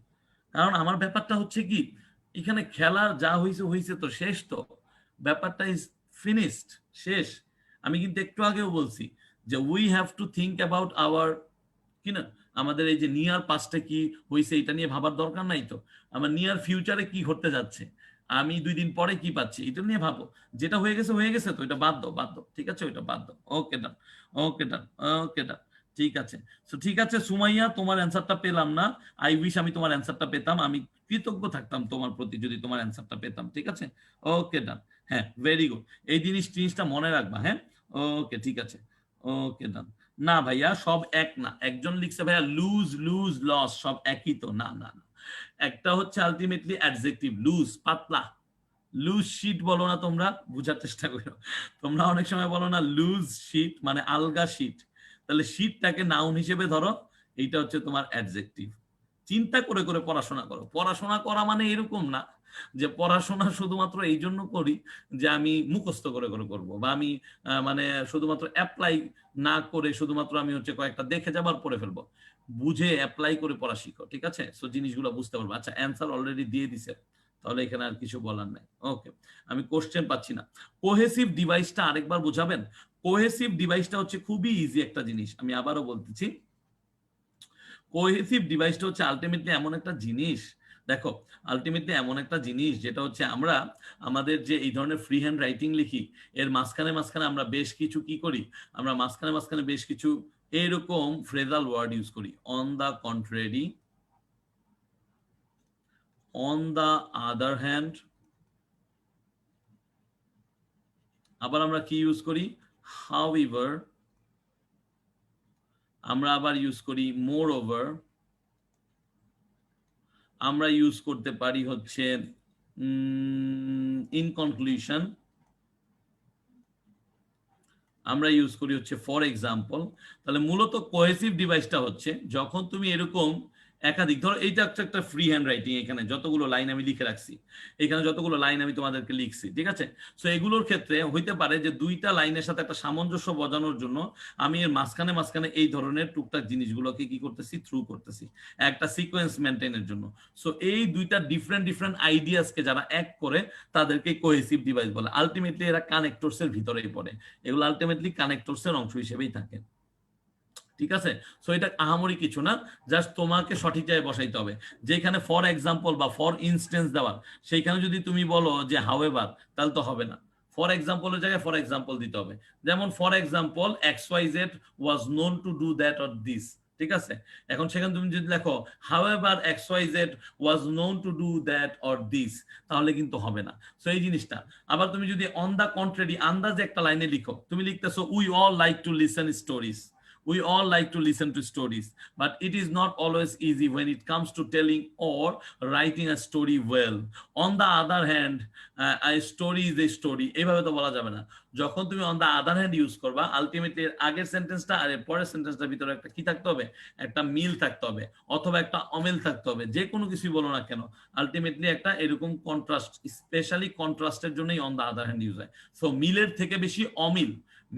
কারণ আমার ব্যাপারটা হচ্ছে কি, এখানে খেলার যা হয়েছে হয়েছে, তো শেষ তো, ব্যাপারটা ইজ ফিনিশড, শেষ। আমি কিন্তু একটু আগেও বলছি যে we have to think about our, কি না, আমাদের এই যে নিয়ার পাস্টে কি হয়েছে এটা নিয়ে ভাবার দরকার নাই তো? আমার নিয়ার ফিউচারে কি ঘটতে যাচ্ছে, আমি 2 দিন পরে কি পাচ্ছি, এটা নিয়ে ভাবো। যেটা হয়ে গেছে হয়ে গেছে, তো এটা বাদ দাও, বাদ দাও, ঠিক আছে? ওইটা বাদ দাও। ওকে ডান, ওকে ডান, ওকে ডান, ঠিক আছে। তো ঠিক আছে সুমাইয়া, তোমার অ্যান্সারটা পেলাম না। আই উইশ আমি তোমার অ্যান্সারটা পেতাম। আমি কৃতজ্ঞ থাকতাম তোমার প্রতি যদি তোমার অ্যান্সারটা পেতাম। ঠিক আছে, ওকে ডান। হ্যাঁ, ভেরি গুড। এই জিনিসটা মনে রাখবা। হ্যাঁ, ওকে, ঠিক আছে, ওকে ডান। না ভাইয়া, সব এক না। একজন লিখছে ভাইয়া লুজ লুজ লস, সব একই তো? না না না, একটা হচ্ছে আলটিমেটলি অ্যাডজেক্টিভ লুজ, পাতলা। লুজ শিট বলো না তোমরা, বুঝার চেষ্টা করো। তোমরা অনেক সময় বলো না লুজ শিট মানে আলগা শিট, তাহলে শিটটাকে নাউন হিসেবে ধরো, এইটা হচ্ছে তোমার অ্যাডজেক্টিভ। চিন্তা করে করে পড়াশোনা করো। পড়াশোনা করা মানে এরকম না যে পড়াশোনা শুধুমাত্র এই জন্য করি যে আমি মুখস্থ করে করে করবো, বা আমি মানে শুধুমাত্র অ্যাপ্লাই না করে শুধুমাত্র আমি হচ্ছে কয়েকটা দেখে যাবার পড়ে ফেলবো। বুঝে অ্যাপ্লাই করে পড়া শিখো। ঠিক আছে, সো জিনিসগুলো বুঝতে পারবো। আচ্ছা, অ্যান্সার অলরেডি দিয়ে দিছে, তাহলে এখানে আর কিছু বলার নাই। ওকে, আমি কোশ্চেন পাচ্ছি না। কোহেসিভ ডিভাইসটা আরেকবার বুঝাবেন? কোহেসিভ ডিভাইসটা হচ্ছে খুবই ইজি একটা জিনিস, আমি আবারও বলতেছি। কোহেসিভ ডিভাইসটা হচ্ছে আলটিমেটলি এমন একটা জিনিস, দেখো, আলটিমেটলি এমন একটা জিনিস যেটা হচ্ছে আমরা আমাদের যে এই ধরনের ফ্রি হ্যান্ড রাইটিং লিখি, এর মাঝখানে মাঝখানে আমরা বেশ কিছু কি করি, আমরা মাঝখানে মাঝখানে বেশ কিছু এরকম ফ্রেজাল ওয়ার্ড ইউজ করি। On the contrary, on the other hand, আবার আমরা কি ইউজ করি, হাউএভার, আমরা আবার ইউজ করি মোর ওভার, আমরা ইউজ করতে পারি হচ্ছে ইন কনক্লুশন, আমরা ইউজ করি হচ্ছে ফর এক্সাম্পল। তাহলে মূলত কোহেসিভ ডিভাইসটা হচ্ছে যখন তুমি এরকম একাধিক, ধরো এইটা একটা ফ্রি হ্যান্ড রাইটিং, এখানে যতগুলো লাইন আমি লিখে রাখছি, এখানে যতগুলো লাইন আমি তোমাদেরকে লিখছি, ঠিক আছে। সো এগুলোর ক্ষেত্রে হইতে পারে যে দুইটা লাইনের সাথে একটা সামঞ্জস্য বজানোর জন্য আমি এর মাঝখানে মাঝখানে এই ধরনের টুকটাক জিনিসগুলোকে কি করতেছি, থ্রু করতেছি একটা সিকোয়েন্স মেনটেনের জন্য। সো এই দুইটা ডিফারেন্ট ডিফারেন্ট আইডিয়াসকে যারা এক করে তাদেরকে কোহেসিভ ডিভাইস বলে। আলটিমেটলি এরা কানেক্টরস এর ভিতরেই পড়ে, এগুলো আলটিমেটলি কানেক্টরস এর অংশ হিসেবেই থাকে। ঠিক আছে, সো এটা আহামরি কিছু না, জাস্ট তোমাকে সঠিক জায়গায় বসাইতে হবে। যেখানে ফর এক্সাম্পল বা ফর ইনস্টেন্স দেওয়ার, সেইখানে যদি তুমি বলো যে হাউএভার, তাহলে তো হবে না। ফর এক্সাম্পলের জায়গায় ফর এক্সাম্পল দিতে হবে। যেমন for example X Y Z was known to do that or this, ঠিক আছে। এখন সেখানে তুমি যদি লেখো however X Y Z was known to do that or this, তাহলে কিন্তু হবে না। সো এই জিনিসটা। আবার তুমি যদি অন দা কন্ট্রারি আন্দাজে একটা লাইনে লিখো, তুমি লিখতেছো we all like to listen stories, we all like to listen to stories, but it is not always easy when it comes to telling or writing a story well. On the other hand, a story is a story, এইভাবে তো বলা যাবে না। যখন তুমি on the other hand use করবা, ultimately আগের সেন্টেন্সটা আর পরের সেন্টেন্সটার ভিতরে একটা কি থাকতে হবে, একটা মিল থাকতে হবে, অথবা একটা অমিল থাকতে হবে। যে কোনো কিছুই বলো না কেন, আলটিমেটলি একটা এরকম কন্ট্রাস্ট, স্পেশালি কন্ট্রাস্টের জন্যই on the other hand use হয়। সো মিলের থেকে বেশি অমিল,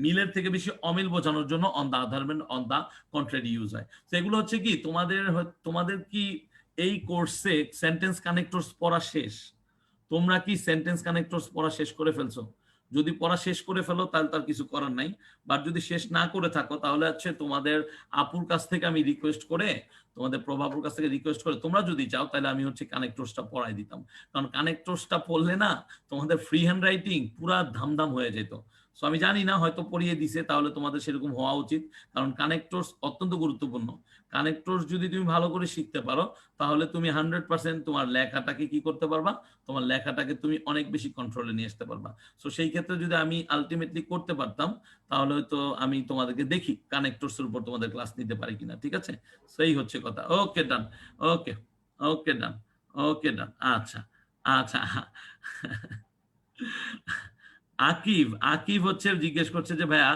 মিলের থেকে বেশি অমিল বোঝানোর জন্য on the other hand, on the contrary use হয়। তো এগুলো হচ্ছে কি তোমাদের কি এই কোর্সে সেন্টেন্স কানেক্টরস পড়া শেষ? তোমরা কি সেন্টেন্স কানেক্টরস পড়া শেষ করে ফেলছো? যদি পড়া শেষ করে ফেলো তাহলে তার কিছু করার নাই। বাট যদি শেষ না করে থাকো তাহলে হচ্ছে তোমাদের আপুর কাছ থেকে আমি রিকোয়েস্ট করে, তোমাদের প্রভাবুর কাছ থেকে রিকোয়েস্ট করে তোমরা যদি চাও তাহলে আমি হচ্ছে কানেক্টরসটা পড়াই দিতাম। কারণ কানেক্টরসটা পড়লে না তোমাদের ফ্রি হ্যান্ড রাইটিং পুরা ধামধাম হয়ে যেত। সো আমি জানি না, হয়তো পড়িয়ে দিছে, তাহলে তোমাদের সেরকম হওয়া উচিত। কারণ কানেক্টরস অত্যন্ত গুরুত্বপূর্ণ। কানেক্টরস যদি তুমি ভালো করে শিখতে পারো তাহলে তুমি 100% তোমার লেখাটাকে কি করতে পারবা, তোমার লেখাটাকে তুমি অনেক বেশি কন্ট্রোলে নিয়ে আসতে পারবা। সো সেই ক্ষেত্রে যদি আমি আলটিমেটলি করতে পারতাম তাহলে হয়তো আমি তোমাদেরকে দেখি কানেক্টরস এর উপর তোমাদের ক্লাস নিতে পারি কিনা। ঠিক আছে, সেই হচ্ছে কথা। ওকে ডান, ওকে, ওকে ডান, ওকে ডান। আচ্ছা, আচ্ছা। আকিব, আকিব হচ্ছে জিজ্ঞেস করছে যে ভাইয়া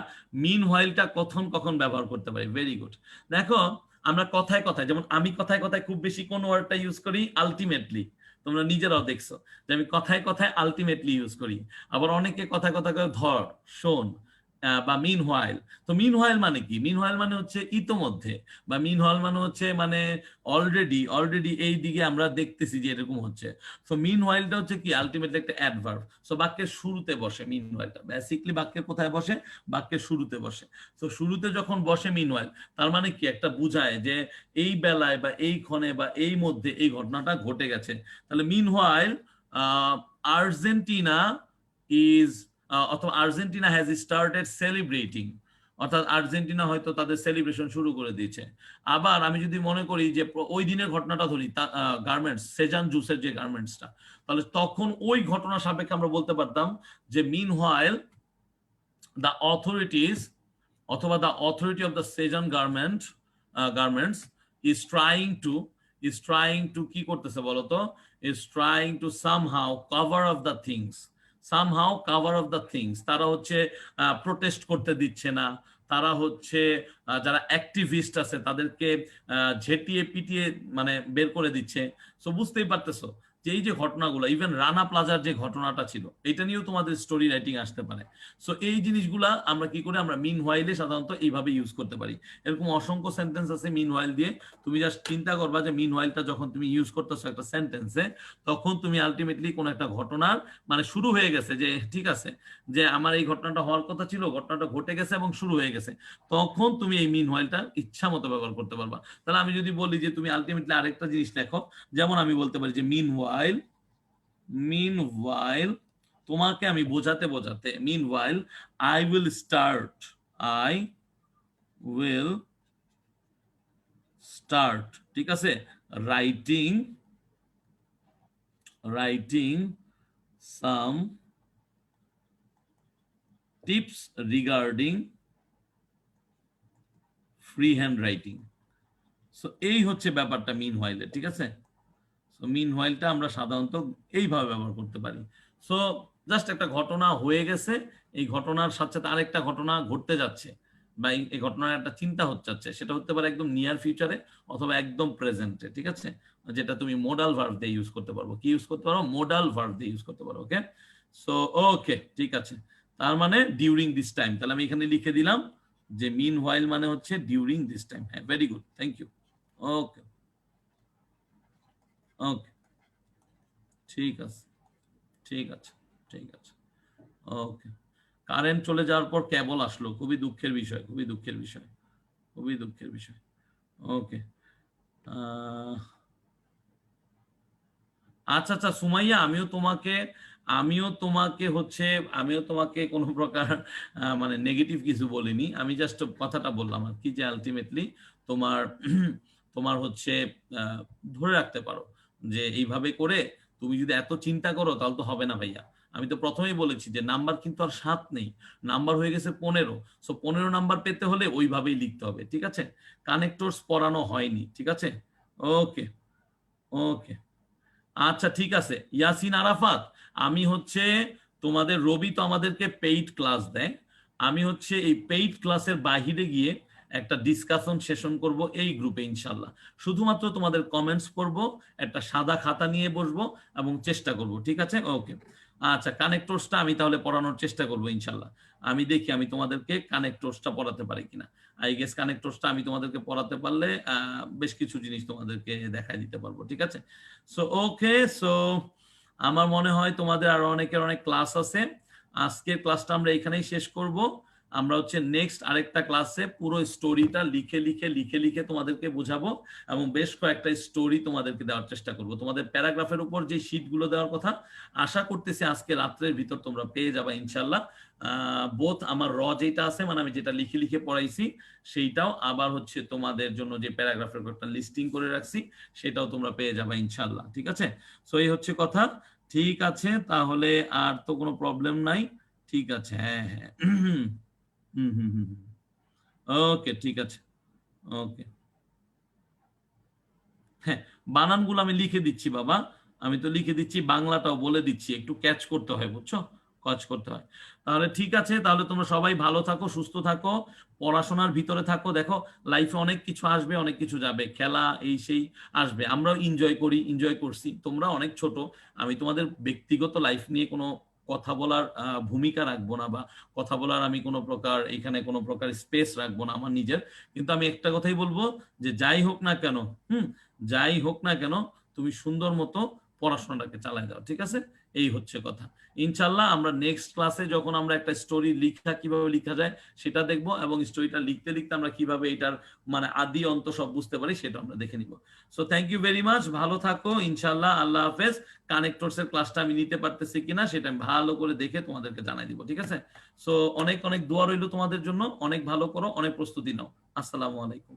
মিন হোয়াইলটা কখন কখন ব্যবহার করতে পারি। Very good. দেখো, আমরা কথায় কথায়, যেমন আমি কথায় কথায় খুব বেশি কোন ওয়ার্ডটা ইউজ করি, আলটিমেটলি। তোমরা নিজেরাও দেখছো যে আমি কথায় কথায় আলটিমেটলি ইউজ করি। আবার অনেকে কথায় কথায় করে ধর, শোন, বা মিন হোয়াইল। তো মিন হোয়াইল মানে কি? মিন হোয়াইল মানে হচ্ছে ইতোমধ্যে, বা মিন হোয়াইল মানে হচ্ছে মানে অলরেডি, অলরেডি এই দিকে আমরা দেখতেছি যে এরকম হচ্ছে। সো মিন হোয়াইলটা হচ্ছে কি, আলটিমেটলি একটা অ্যাডভার্ব। সো বাক্যের শুরুতে বসে মিন হোয়াইলটা। বেসিক্যালি বাক্যের কোথায় বসে? বাক্যের শুরুতে বসে। তো শুরুতে যখন বসে মিন হোয়াইল, তার মানে কি, একটা বুঝায় যে এই বেলায় বা এই ক্ষণে বা এই মধ্যে এই ঘটনাটা ঘটে গেছে। তাহলে মিন হোয়াইল আর্জেন্টিনা ইজ অথবা আর্জেন্টিনা হ্যাজ স্টার্টেড সেলিব্রেটিং, অর্থাৎ আর্জেন্টিনা হয়তো তাদের সেলিব্রেশন শুরু করে দিয়েছে। আবার আমি যদি মনে করি যে ওই দিনের ঘটনাটা ধরি, গার্মেন্টস সেজান জুসের যে গার্মেন্টসটা, তাহলে তখন ওই ঘটনা সাপেক্ষে আমরা বলতে পারতাম যে মিন হোয়াইল দ্য অথরিটিজ অথবা the authority of the Shezan garments is trying to কি করতেছে বলতো, is trying to somehow cover of the things, তারা হচ্ছে প্রোটেস্ট করতে দিচ্ছে না, তারা হচ্ছে যারা অ্যাক্টিভিস্ট আছে তাদেরকে ঝেটিয়ে পিটিয়ে মানে বের করে দিচ্ছে। সো বুঝতেই পারতেছো যে এই যে ঘটনাগুলো, ইভেন রানা প্লাজার যে ঘটনাটা ছিল, এটা নিয়েও তোমাদের স্টোরি রাইটিং আসতে পারে। সো এই জিনিসগুলা আমরা কি করে আমরা মিন হোয়াইলে সাধারণত এইভাবে ইউজ করতে পারি। এরকম অসংখ্য সেন্টেন্স আছে মিন হোয়াইল দিয়ে। তুমি জাস্ট চিন্তা করবা যে মিন হোয়াইলটা যখন তুমি ইউজ করতেছো একটা সেন্টেন্সে, তখন তুমি আলটিমেটলি কোন একটা ঘটনার মানে শুরু হয়ে গেছে, যে ঠিক আছে যে আমার এই ঘটনাটা হওয়ার কথা ছিল, ঘটনাটা ঘটে গেছে এবং শুরু হয়ে গেছে, তখন তুমি এই মিন হোয়াইলটা ইচ্ছা মতো ব্যবহার করতে পারবা। তাহলে আমি যদি বলি যে তুমি আলটিমেটলি আরেকটা জিনিস লেখো, যেমন আমি বলতে পারি যে মিন হোয়াইল তোমাকে আমি বোঝাতে বোঝাতে, মিন হোয়াইল আই উইল স্টার্ট, ঠিক আছে, রাইটিং সাম tips regarding free hand writing. So এই হচ্ছে ব্যাপারটা মিন হোয়াইলে, ঠিক আছে। সো মিন হোয়াইলটা আমরা সাধারণত এইভাবে ব্যবহার করতে পারি। সো জাস্ট একটা ঘটনা হয়ে গেছে, এই ঘটনার সাথে সাথে আরেকটা ঘটনা ঘটতে যাচ্ছে, বা এই ঘটনার একটা চিন্তা হচ্ছে, সেটা হতে পারে একদম নিয়ার ফিউচারে অথবা একদম প্রেজেন্টে, ঠিক আছে, যেটা তুমি মোডাল ভার্ব দিয়ে ইউজ করতে পারবো। কি ইউজ করতে পারো? মোডাল ভার্ব দিয়ে ইউজ করতে পারো। ওকে, সো ওকে, ঠিক আছে। তার মানে ডিউরিং দিস টাইম, তাহলে আমি এখানে লিখে দিলাম যে মিন হোয়াইল মানে হচ্ছে ডিউরিং দিস টাইম। হ্যাঁ, ভেরি গুড, থ্যাংক ইউ। ওকে ওকে, ঠিক আছে ঠিক আছে ঠিক আছে। ওকে, কারেন্ট চলে যাওয়ার পর কেবল আসলো, খুবই দুঃখের বিষয়, খুবই দুঃখের বিষয়, খুবই দুঃখের বিষয়। ওকে, আচ্ছা আচ্ছা সুমাইয়া, আমিও তোমাকে কোনো প্রকার মানে নেগেটিভ কিছু বলিনি, আমি জাস্ট কথাটা বললাম আর কি, যে আলটিমেটলি তোমার তোমার হচ্ছে ধরে রাখতে পারো যে এইভাবে করে তুমি যদি এত চিন্তা করো তাহলে তো হবে না ভাইয়া। আমি তো প্রথমেই বলেছি যে নাম্বার কিন্তু আর 7 নেই, নাম্বার হয়ে গেছে 15। সো 15 নাম্বার পেতে হলে ওইভাবেই লিখতে হবে, ঠিক আছে। কানেক্টরস পড়ানো হয়নি, ঠিক আছে। ওকে ওকে, আচ্ছা ঠিক আছে ইয়াসিন আরাফাত, আমি হচ্ছে তোমাদের রবি তো আমাদেরকে পেইড ক্লাস দেয়, আমি হচ্ছে এই পেইড ক্লাসের বাহিরে গিয়ে একটা ডিসকাশন সেশন করব এই গ্রুপে ইনশাল্লাহ। শুধুমাত্র তোমাদের কমেন্টস করব, একটা সাদা খাতা নিয়ে বসবো এবং চেষ্টা করব, ঠিক আছে। ওকে, আচ্ছা কানেক্টরসটা আমি তাহলে পড়ানোর চেষ্টা করব ইনশাল্লাহ। আমি দেখি আমি তোমাদেরকে কানেক্টরসটা পড়াতে পারি কিনা। আই গেস কানেক্টরসটা আমি তোমাদেরকে পড়াতে পারলে বেশ কিছু জিনিস তোমাদেরকে দেখাই দিতে পারবো, ঠিক আছে। সো ওকে, সো আমার মনে হয় তোমাদের আরো অনেকের অনেক ক্লাস আছে। আজকের ক্লাসটা আমরা এখানেই শেষ করব। আমরা হচ্ছে নেক্সট আরেকটা ক্লাসে পুরো স্টোরিটা লিখে লিখে লিখে লিখে তোমাদেরকে বোঝাবো এবং বেশ কয়েকটা স্টোরি তোমাদেরকে দেওয়ার চেষ্টা করব। তোমাদের প্যারাগ্রাফের উপর যে শীটগুলো দেওয়ার কথা, আশা করতেছি আজকে রাত্রের ভিতর তোমরা পেয়ে যাবা ইনশাল্লাহ। বোথ আমার যেটা আছে মানে আমি যেটা লিখে লিখে পড়াইছি সেইটাও, আবার হচ্ছে তোমাদের জন্য যে প্যারাগ্রাফের একটা লিস্টিং করে রাখছি সেটাও তোমরা পেয়ে যাবা ইনশাল্লাহ, ঠিক আছে। সো এই হচ্ছে কথা। ঠিক আছে, তাহলে আর তো কোনো প্রবলেম নাই। ঠিক আছে, হ্যাঁ হ্যাঁ, হুম হুম হুম, ওকে ঠিক আছে। ওকে, হ্যাঁ, বানানগুলো আমি লিখে দিচ্ছি বাবা, আমি তো লিখে দিচ্ছি, বাংলাটাও বলে দিচ্ছি, একটু ক্যাচ করতে হয় বুঝছো, কাজ করতে হয়। তাহলে ঠিক আছে, তাহলে তোমরা সবাই ভালো থাকো, সুস্থ থাকো, পড়াশোনার ভিতরে থাকো। দেখো লাইফে অনেক কিছু আসবে, অনেক কিছু যাবে, খেলা এই সেই আসবে, আমরাও এনজয় করছি, তোমরা অনেক ছোট। আমি তোমাদের ব্যক্তিগত লাইফ নিয়ে কোনো কথা বলার ভূমিকা রাখবো না, বা কথা বলার আমি কোনো প্রকার এখানে কোনো প্রকার স্পেস রাখবো না আমার নিজের। কিন্তু আমি একটা কথাই বলবো যে যাই হোক না কেন, যাই হোক না কেন, তুমি সুন্দর মতো পড়াশোনাটাকে চালায় যাও, ঠিক আছে। এই হচ্ছে কথা। ইনশাল্লাহ আমরা নেক্সট ক্লাসে যখন আমরা একটা স্টোরি লিখা কিভাবে লিখা যায় সেটা দেখবো, এবং স্টোরিটা লিখতে লিখতে আমরা কিভাবে এটার মানে আদি অন্ত সব বুঝতে পারি সেটা আমরা দেখে নিব। So thank you very much, ভালো থাকো ইনশাল্লাহ, আল্লাহ হাফেজ। কানেক্টরস এর ক্লাসটা আমি নিতে পারতেছি কিনা সেটা আমি ভালো করে দেখে তোমাদেরকে জানাই দিব, ঠিক আছে? সো অনেক অনেক দোয়া রইল তোমাদের জন্য, অনেক ভালো করো, অনেক প্রস্তুতি নাও। আসসালামু আলাইকুম।